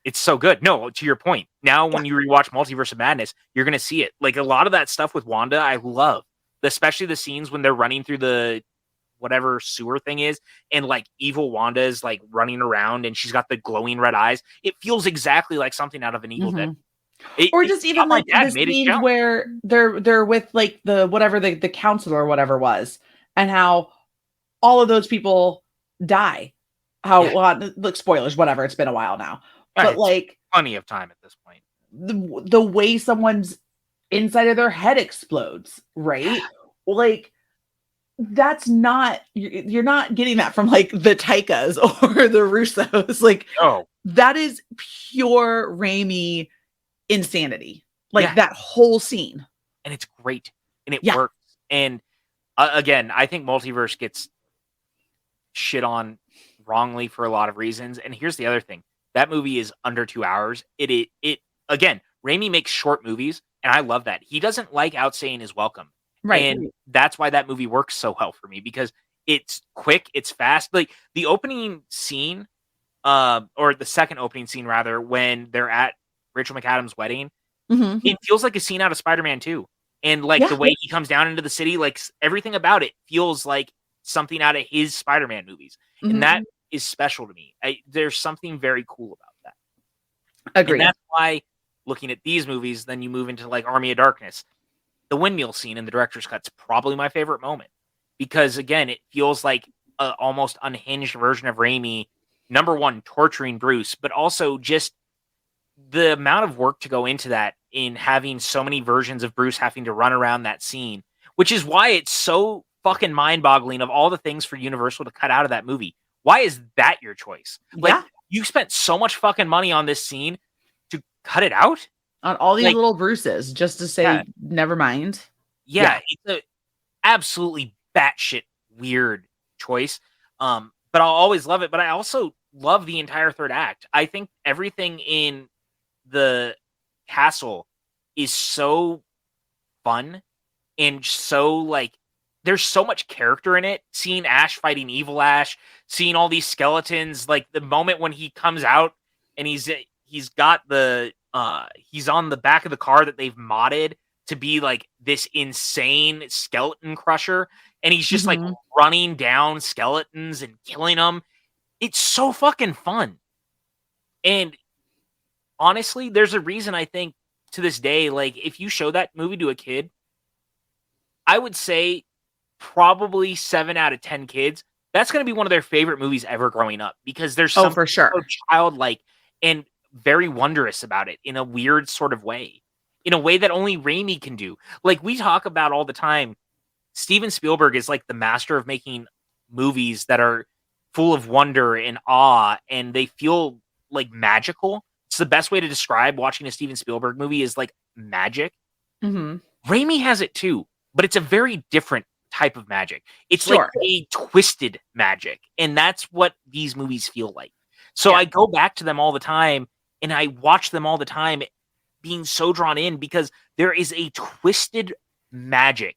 it's so good. No, to your point. Now when you rewatch Multiverse of Madness, you're going to see it. Like, a lot of that stuff with Wanda, I love. Especially the scenes when they're running through the whatever sewer thing is, and like evil Wanda is like running around and she's got the glowing red eyes. It feels exactly like something out of an Evil Dead. Or just even like the scenes where they're with like the whatever the council or whatever was, and how all of those people die. Look, spoilers, whatever. It's been a while now, but like plenty of time at this point. The way someone's inside of their head explodes, right? Like, that's not, you're not getting that from like the Taikas or the Russos. Like, that is pure Raimi insanity. Like, that whole scene. And it's great. And it works. And again, I think Multiverse gets shit on wrongly for a lot of reasons. And here's the other thing. That movie is under 2 hours. It again, Raimi makes short movies, and I love that. He doesn't like outstaying his welcome. Right. And that's why that movie works so well for me, because it's quick, it's fast. Like, the opening scene, or the second opening scene, rather, when they're at Rachel McAdams' wedding, it feels like a scene out of Spider-Man 2. And like the way he comes down into the city, like everything about it feels like something out of his Spider-Man movies. And that is special to me. There's something very cool about that. Agreed. And that's why, looking at these movies, then you move into like Army of Darkness. The windmill scene in the director's cut's probably my favorite moment, because again, it feels like an almost unhinged version of Raimi. Number one, torturing Bruce, but also just the amount of work to go into that, in having so many versions of Bruce having to run around that scene, which is why it's so fucking mind-boggling of all the things for Universal to cut out of that movie. Why is that your choice? Like, you spent so much fucking money on this scene to cut it out? On all these little Bruces, just to say, never mind. Yeah, it's a absolutely batshit weird choice. But I'll always love it. But I also love the entire third act. I think everything in the castle is so fun and so like, there's so much character in it. Seeing Ash fighting evil Ash, seeing all these skeletons, like the moment when he comes out and he's got the he's on the back of the car that they've modded to be like this insane skeleton crusher, and he's just like running down skeletons and killing them. It's so fucking fun. And honestly, there's a reason I think to this day, like, if you show that movie to a kid, I would say probably 7 out of 10 kids, that's going to be one of their favorite movies ever growing up, because there's something for sure so childlike and very wondrous about it in a weird sort of way, in a way that only Raimi can do. Like, we talk about all the time, Steven Spielberg is like the master of making movies that are full of wonder and awe, and they feel like magical. It's the best way to describe watching a Steven Spielberg movie is like magic. Mhm. Raimi has it too, but it's a very different type of magic. It's like Sure. a twisted magic, and that's what these movies feel like. So Yeah. I go back to them all the time, and I watch them all the time, being so drawn in because there is a twisted magic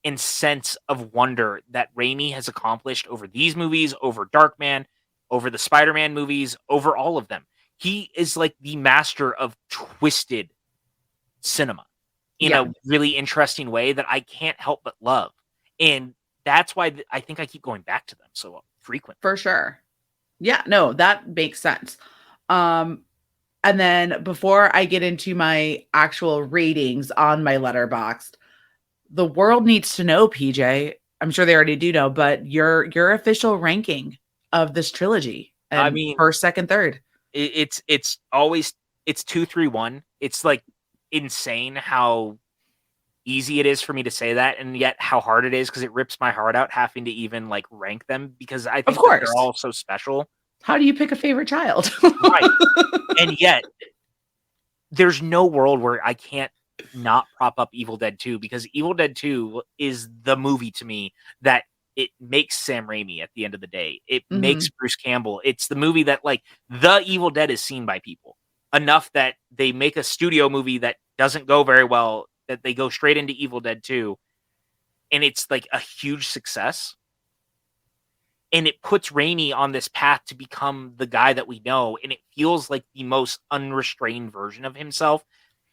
and sense of wonder that Raimi has accomplished over these movies, over Darkman, over the Spider-Man movies, over all of them. He is like the master of twisted cinema in Yeah, a really interesting way that I can't help but love. And that's why I think I keep going back to them so frequently. for sure. Yeah, no, that makes sense. Um, and then before I get into my actual ratings on my Letterboxd, the world needs to know, PJ. I'm sure they already do know, but your official ranking of this trilogy I and mean, first, second, third. it's always it's 2-3-1. It's like insane how easy it is for me to say that, and yet how hard it is because it rips my heart out having to even like rank them because I Of think that they're course. all so special. How do you pick a favorite child? Right. And yet there's no world where I can't not prop up Evil Dead 2 because Evil Dead 2 is the movie to me that it makes Sam Raimi at the end of the day. It makes Mhm. Bruce Campbell. It's the movie that like the Evil Dead is seen by people enough that they make a studio movie that doesn't go very well, that they go straight into Evil Dead 2, and it's like a huge success. And it puts Raimi on this path to become the guy that we know, and it feels like the most unrestrained version of himself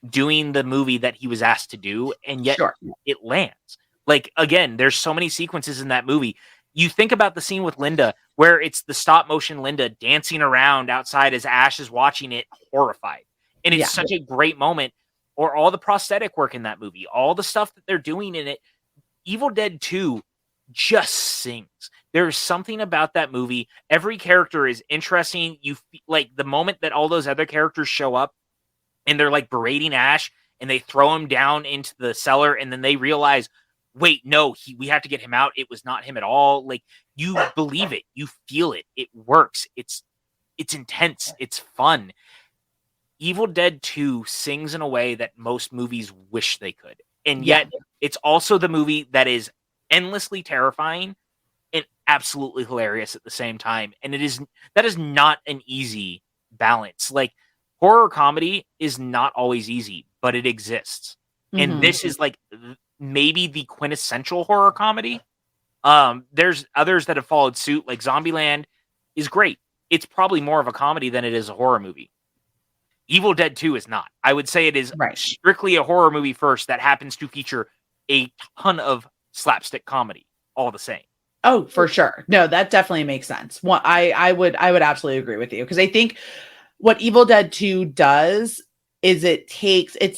doing the movie that he was asked to do, and yet Sure. it lands. Like, again, there's so many sequences in that movie. You think about the scene with Linda, where it's the stop motion Linda dancing around outside as Ash is watching it, horrified. And it's Yeah. such a great moment. Or all the prosthetic work in that movie, all the stuff that they're doing in it. Evil Dead 2 just sings. There's something about that movie. Every character is interesting. Like the moment that all those other characters show up and they're like berating Ash and they throw him down into the cellar and then they realize, wait, no, we have to get him out. It was not him at all. Like you believe it, you feel it, it works. It's intense, it's fun. Evil Dead 2 sings in a way that most movies wish they could. And Yeah. yet it's also the movie that is endlessly terrifying and absolutely hilarious at the same time. And that is not an easy balance. Like horror comedy is not always easy, but it exists. And Mhm. this is like maybe the quintessential horror comedy. There's others that have followed suit, like Zombieland is great. It's probably more of a comedy than it is a horror movie. Evil Dead 2 is not. I would say it is Right. strictly a horror movie first that happens to feature a ton of slapstick comedy all the same. Oh, for sure. No, that definitely makes sense. I would absolutely agree with you because I think what Evil Dead 2 does is it's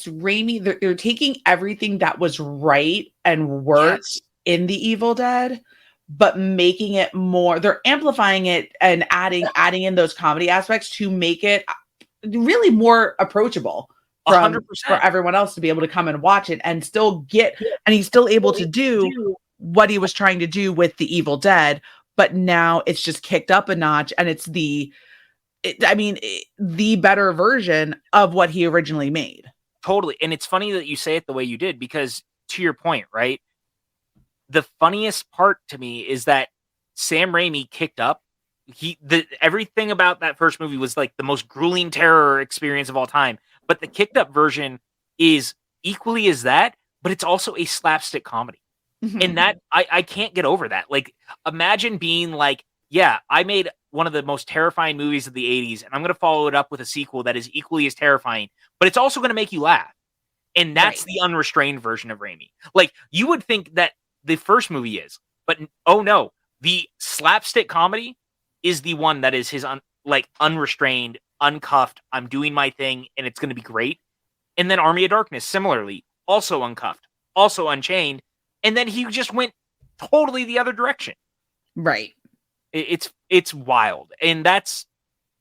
Raimi, they're taking everything that was right and worked Yes. in the Evil Dead, but making it more, they're amplifying it and adding in those comedy aspects to make it really more approachable for 100%. everyone else to be able to come and watch it and still get, and he's still able to do what he was trying to do with the Evil Dead, but now it's just kicked up a notch and it's the better version of what he originally made. Totally. And it's funny that you say it the way you did because to your point, right? The funniest part to me is that Sam Raimi kicked up. Everything about that first movie was like the most grueling terror experience of all time. But the kicked up version is equally as that, but it's also a slapstick comedy. And that I can't get over that. Like, imagine being like, yeah, I made one of the most terrifying movies of the 80s, and I'm going to follow it up with a sequel that is equally as terrifying, but it's also going to make you laugh. And that's Right. the unrestrained version of Raimi. Like, you would think that the first movie is, but oh no, the slapstick comedy is the one that is his unrestrained, uncuffed, I'm doing my thing, and it's going to be great. And then Army of Darkness, similarly, also uncuffed, also unchained. And then he just went totally the other direction. Right. It's wild. And that's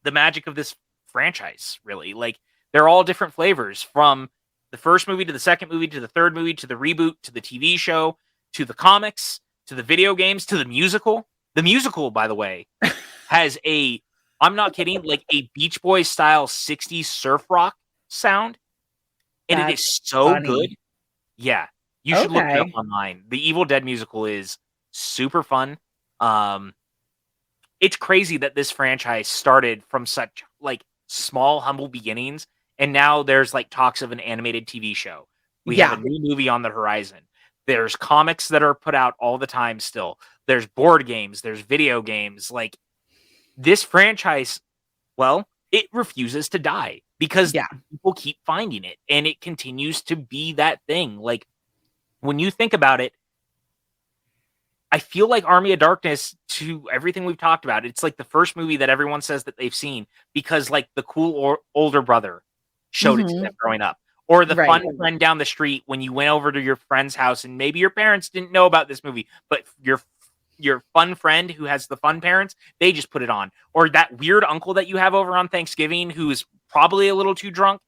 the magic of this franchise, really. Like, they're all different flavors from the first movie to the second movie to the third movie to the reboot to the TV show to the comics to the video games to the musical. The musical, by the way, has I'm not kidding, like a Beach Boys style 60s surf rock sound. And it is That's so good. funny. Yeah. You should look it up Okay. online. The Evil Dead musical is super fun. It's crazy that this franchise started from such like small, humble beginnings, and now there's like talks of an animated TV show. We have a Yeah. new movie on the horizon. There's comics that are put out all the time still. There's board games, there's video games. Like this franchise, well, it refuses to die because Yeah. people keep finding it and it continues to be that thing. Like when you think about it, I feel like Army of Darkness, to everything we've talked about, it's like the first movie that everyone says that they've seen because like the cool older brother showed it to them growing up. Or the Right. fun friend down the street when you went over to your friend's house and maybe your parents didn't know about this movie, but your fun friend who has the fun parents, they just put it on. Or that weird uncle that you have over on Thanksgiving who's probably a little too drunk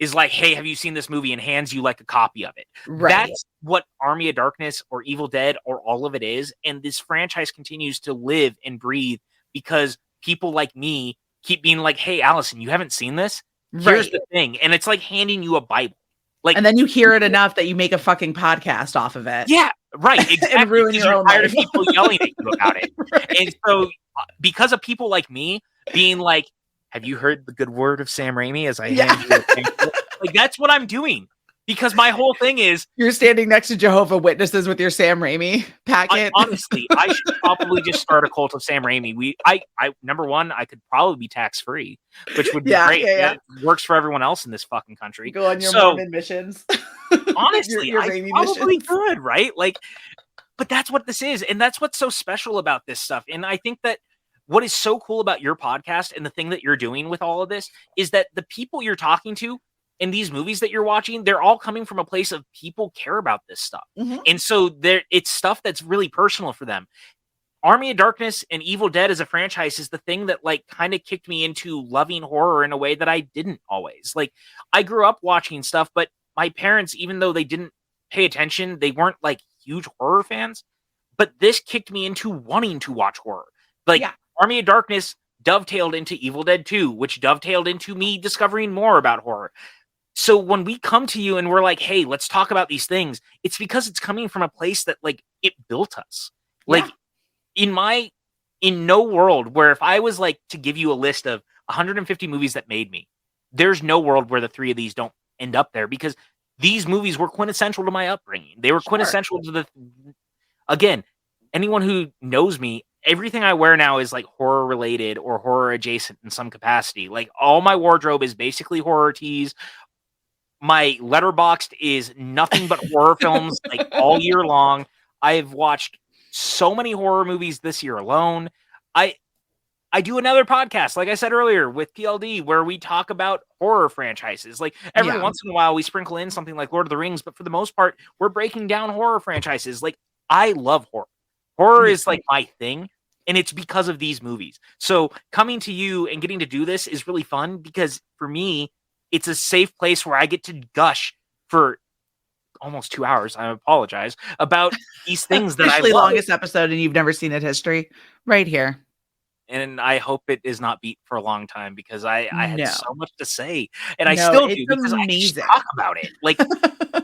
is like, hey, have you seen this movie? And hands you like a copy of it. Right. That's what Army of Darkness or Evil Dead or all of it is. And this franchise continues to live and breathe because people like me keep being like, hey, Allison, you haven't seen this? Here's the thing. And it's like handing you a Bible. Like, and then you hear it enough that you make a fucking podcast off of it. Yeah, right. Exactly. And ruin because your you're own tired life. of people yelling at you about it. Right. And so because of people like me being like, have you heard the good word of Sam Raimi as I hand you a pamphlet? Like, that's what I'm doing. Because my whole thing is you're standing next to Jehovah's Witnesses with your Sam Raimi packet. Honestly, I should probably just start a cult of Sam Raimi. I number one, I could probably be tax free, which would be great. Yeah. It works for everyone else in this fucking country. Go on your Mormon missions. Honestly, your I Raimi probably missions. could, right? Like, but that's what this is, and that's what's so special about this stuff. And I think that what is so cool about your podcast and the thing that you're doing with all of this is that the people you're talking to in these movies that you're watching, they're all coming from a place of people care about this stuff. And so it's stuff that's really personal for them. Army of Darkness and Evil Dead as a franchise is the thing that like kind of kicked me into loving horror in a way that I didn't always. Like I grew up watching stuff, but my parents, even though they didn't pay attention, they weren't like huge horror fans. But this kicked me into wanting to watch horror. Like Army of Darkness dovetailed into Evil Dead 2, which dovetailed into me discovering more about horror. So when we come to you and we're like, hey, let's talk about these things, it's because it's coming from a place that like it built us. Like in no world where if I was like to give you a list of 150 movies that made me, there's no world where the three of these don't end up there because these movies were quintessential to my upbringing. They were quintessential to again, anyone who knows me, everything I wear now is like horror related or horror adjacent in some capacity. Like all my wardrobe is basically horror tees. My letterboxd is nothing but horror films like all year long. I've watched so many horror movies this year alone. I do another podcast, like I said earlier, with PLD, where we talk about horror franchises. Like every once in a while, we sprinkle in something like Lord of the Rings, but for the most part, we're breaking down horror franchises. Like I love horror. Horror is like my thing, and it's because of these movies. So coming to you and getting to do this is really fun because for me, it's a safe place where I get to gush for almost 2 hours. I apologize about these things that I love. Longest episode, and you've never seen it. History, right here. And I hope it is not beat for a long time because I had so much to say, and I still do because I just talk about it. Like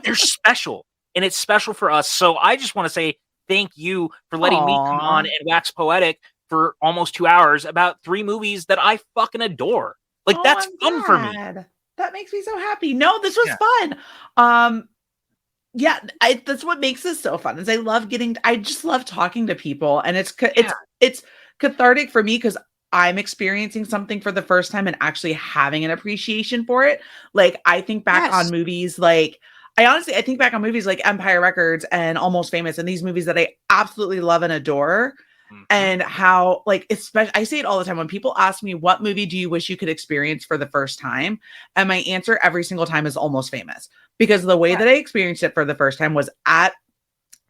they're special, and it's special for us. So I just want to say thank you for letting me come on and wax poetic for almost 2 hours about 3 movies that I fucking adore. Like that's fun for me. That makes me so happy. No, this was fun. That's what makes this so fun. Is I just love talking to people, and it's cathartic for me because I'm experiencing something for the first time and actually having an appreciation for it. Like I think back on movies like I think back on movies like Empire Records and Almost Famous and these movies that I absolutely love and adore. And how, like, especially, I say it all the time when people ask me, what movie do you wish you could experience for the first time? And my answer every single time is Almost Famous, because the way that I experienced it for the first time was I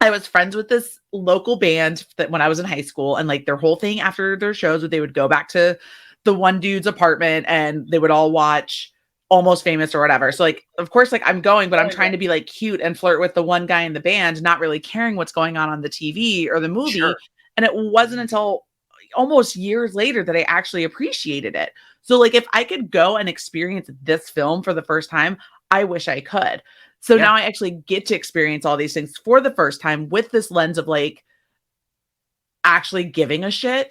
was friends with this local band that when I was in high school, and like their whole thing after their shows, they would go back to the one dude's apartment and they would all watch Almost Famous or whatever. So like, of course, like I'm going, but I'm trying to be like cute and flirt with the one guy in the band, not really caring what's going on the TV or the movie. And it wasn't until almost years later that I actually appreciated it. So like if I could go and experience this film for the first time, I wish I could. So Yeah. now I actually get to experience all these things for the first time with this lens of like actually giving a shit.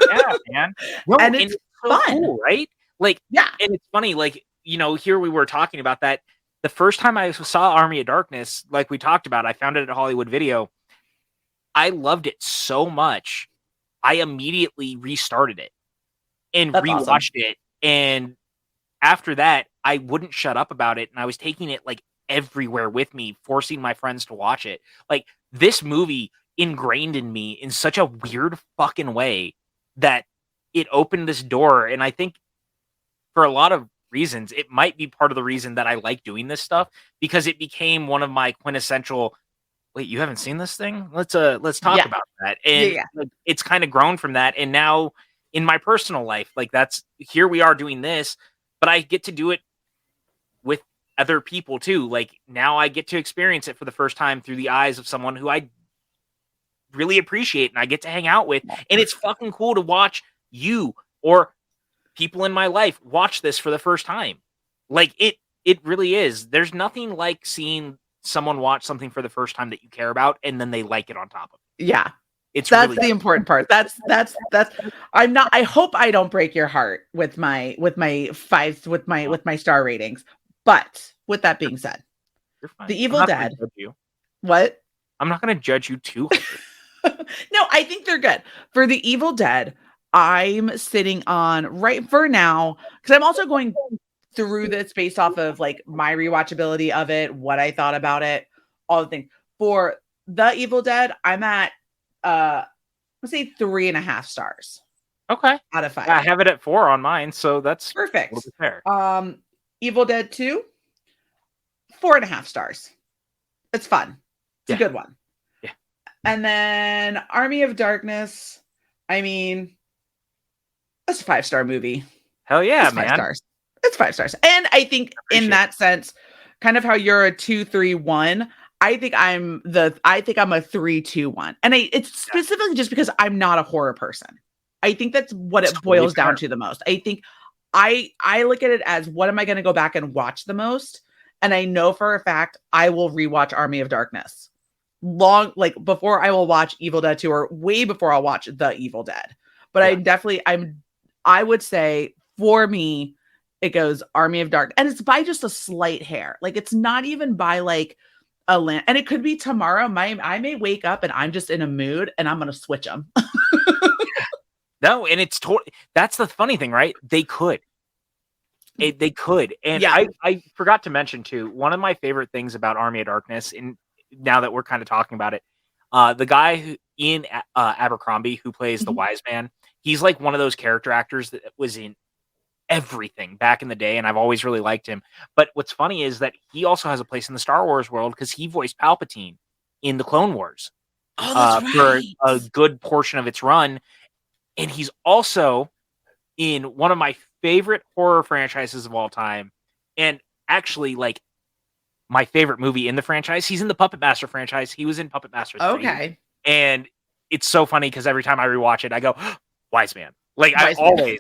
Yeah, man. No, And and it's it's so fun. cool, right? Like, Yeah. and it's funny, like, here we were talking about that. The first time I saw Army of Darkness, like we talked about, I found it at Hollywood Video. I loved it so much. I immediately restarted it and That's awesome. rewatched it. And after that, I wouldn't shut up about it. And I was taking it like everywhere with me, forcing my friends to watch it. Like, this movie ingrained in me in such a weird fucking way that it opened this door. And I think for a lot of reasons, it might be part of the reason that I like doing this stuff, because it became one of my quintessential, wait, you haven't seen this thing? Let's talk Yeah. about that. Yeah. And Yeah. like, it's kind of grown from that. And now in my personal life, like, that's here we are doing this, but I get to do it with other people too. Like, now I get to experience it for the first time through the eyes of someone who I really appreciate and I get to hang out with. And it's fucking cool to watch you or people in my life watch this for the first time. Like, it really is. There's nothing like seeing someone watch something for the first time that you care about and then they like it on top of it. Yeah. It's That's really the important part. That's I hope I don't break your heart with my fives with my star ratings. But with that being said, you're fine. The I'm Evil not gonna Dead. judge you. What? I'm not gonna judge you too hard. No, I think they're good. For The Evil Dead, I'm sitting on right for now because I'm also going through this based off of like my rewatchability of it, what I thought about it, all the things. For The Evil Dead, I'm at let's say 3.5 stars Okay. out of 5. I have it at 4 on mine, so that's a little Perfect. bit fair. Evil Dead 2, 4.5 stars. It's fun. It's a good one. Yeah. And then Army of Darkness, I mean, that's a 5-star movie. Hell yeah, it's 5 man. stars. It's 5 stars. And I think in that sense, kind of how you're a 2-3-1, I think I'm a 3-2-1. And it's specifically just because I'm not a horror person. I think that's what it boils down to the most. I think I look at it as, what am I going to go back and watch the most? And I know for a fact I will rewatch Army of Darkness long, like before I will watch Evil Dead 2, or way before I'll watch The Evil Dead. But I would say for me, it goes Army of Dark, and it's by just a slight hair. Like, it's not even by like a land, and it could be tomorrow. I may wake up and I'm just in a mood and I'm going to switch them. No, and it's that's the funny thing, right? They could. They could. And Yeah. I forgot to mention too, one of my favorite things about Army of Darkness, and now that we're kind of talking about it, the guy who Ian Abercrombie, who plays the wise man, he's like one of those character actors that was in everything back in the day, and I've always really liked him. But what's funny is that he also has a place in the Star Wars world because he voiced Palpatine in the Clone Wars. Oh, that's right. For a good portion of its run. And he's also in one of my favorite horror franchises of all time. And actually, like, my favorite movie in the franchise. He's in the Puppet Master franchise. He was in Puppet Master 3. Okay. And it's so funny because every time I rewatch it, I go, wise man. Like, I always,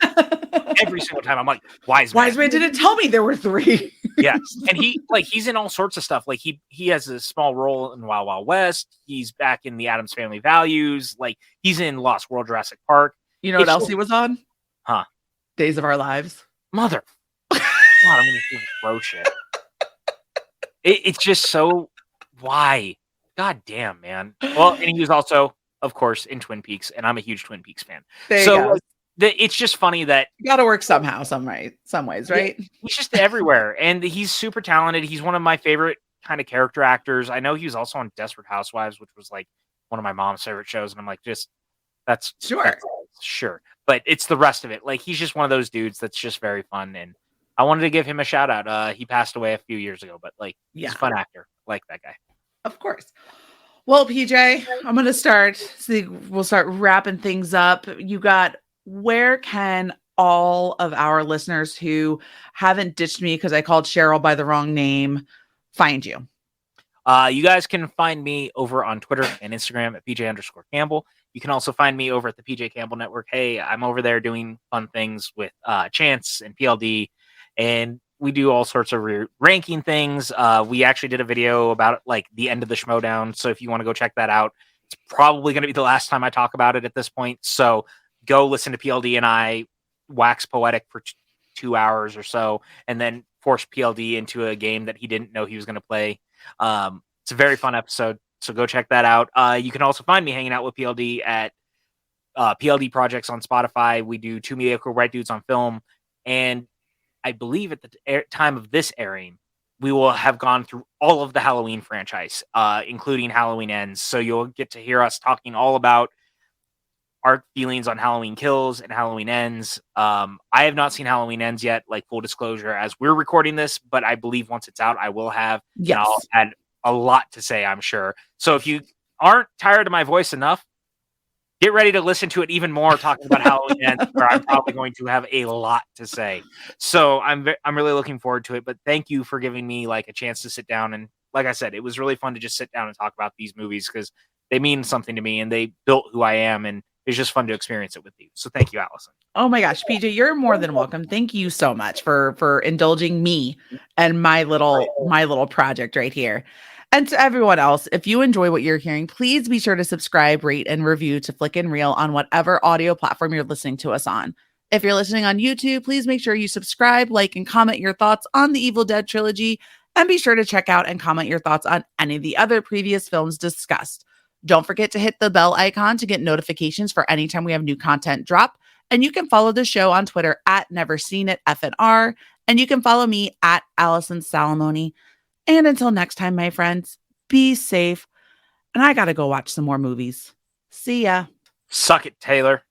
every single time, I'm like, wise man. Wise man didn't tell me there were 3. Yes. And he's in all sorts of stuff. Like, he has a small role in Wild Wild West. He's back in the Addams Family Values. Like, he's in Lost World Jurassic Park. You know what else he was on? Huh? Days of Our Lives. Mother. God, I'm going to throw shit. It's just so, why? God damn, man. Well, and he was also, of course, in Twin Peaks, and I'm a huge Twin Peaks fan. There you go. It's just funny that you got to work somehow, some ways, right? He's just everywhere, and he's super talented. He's one of my favorite kind of character actors. I know he was also on Desperate Housewives, which was like one of my mom's favorite shows, and I'm like, that's sure. But it's the rest of it. Like, he's just one of those dudes that's just very fun, and I wanted to give him a shout out. He passed away a few years ago, but like, he's a fun actor. I like that guy. Of course. Well, PJ, I'm going to start. We'll start wrapping things up. You got, where can all of our listeners who haven't ditched me because I called Cheryl by the wrong name find you? You guys can find me over on Twitter and Instagram at PJ_Campbell. You can also find me over at the PJ Campbell Network. Hey, I'm over there doing fun things with Chance and PLD, and we do all sorts of ranking things. We actually did a video about like the end of the Schmodown, so if you want to go check that out, it's probably going to be the last time I talk about it at this point. So go listen to PLD and I wax poetic for 2 hours or so, and then force PLD into a game that he didn't know he was going to play. It's a very fun episode, so go check that out. You can also find me hanging out with PLD at PLD Projects on Spotify. We do Two Mediocre White Dudes on Film, and I believe at the time of this airing, we will have gone through all of the Halloween franchise, including Halloween Ends. So you'll get to hear us talking all about our feelings on Halloween Kills and Halloween Ends. I have not seen Halloween Ends yet, like full disclosure, as we're recording this, but I believe once it's out, I will have. Yes. And I'll add a lot to say, I'm sure. So if you aren't tired of my voice enough, get ready to listen to it even more, talking about Halloween Ends, where I'm probably going to have a lot to say. So I'm really looking forward to it. But thank you for giving me like a chance to sit down. And like I said, it was really fun to just sit down and talk about these movies because they mean something to me and they built who I am. And it's just fun to experience it with you. So thank you, Allison. Oh my gosh, PJ, you're more than welcome. Thank you so much for indulging me and my little project right here. And to everyone else, if you enjoy what you're hearing, please be sure to subscribe, rate, and review to Flick and Reel on whatever audio platform you're listening to us on. If you're listening on YouTube, please make sure you subscribe, like, and comment your thoughts on the Evil Dead trilogy, and be sure to check out and comment your thoughts on any of the other previous films discussed. Don't forget to hit the bell icon to get notifications for anytime we have new content drop. And you can follow the show on Twitter at NeverSeenItFNR. And you can follow me at Allison Salamone. And until next time, my friends, be safe. And I got to go watch some more movies. See ya. Suck it, Taylor.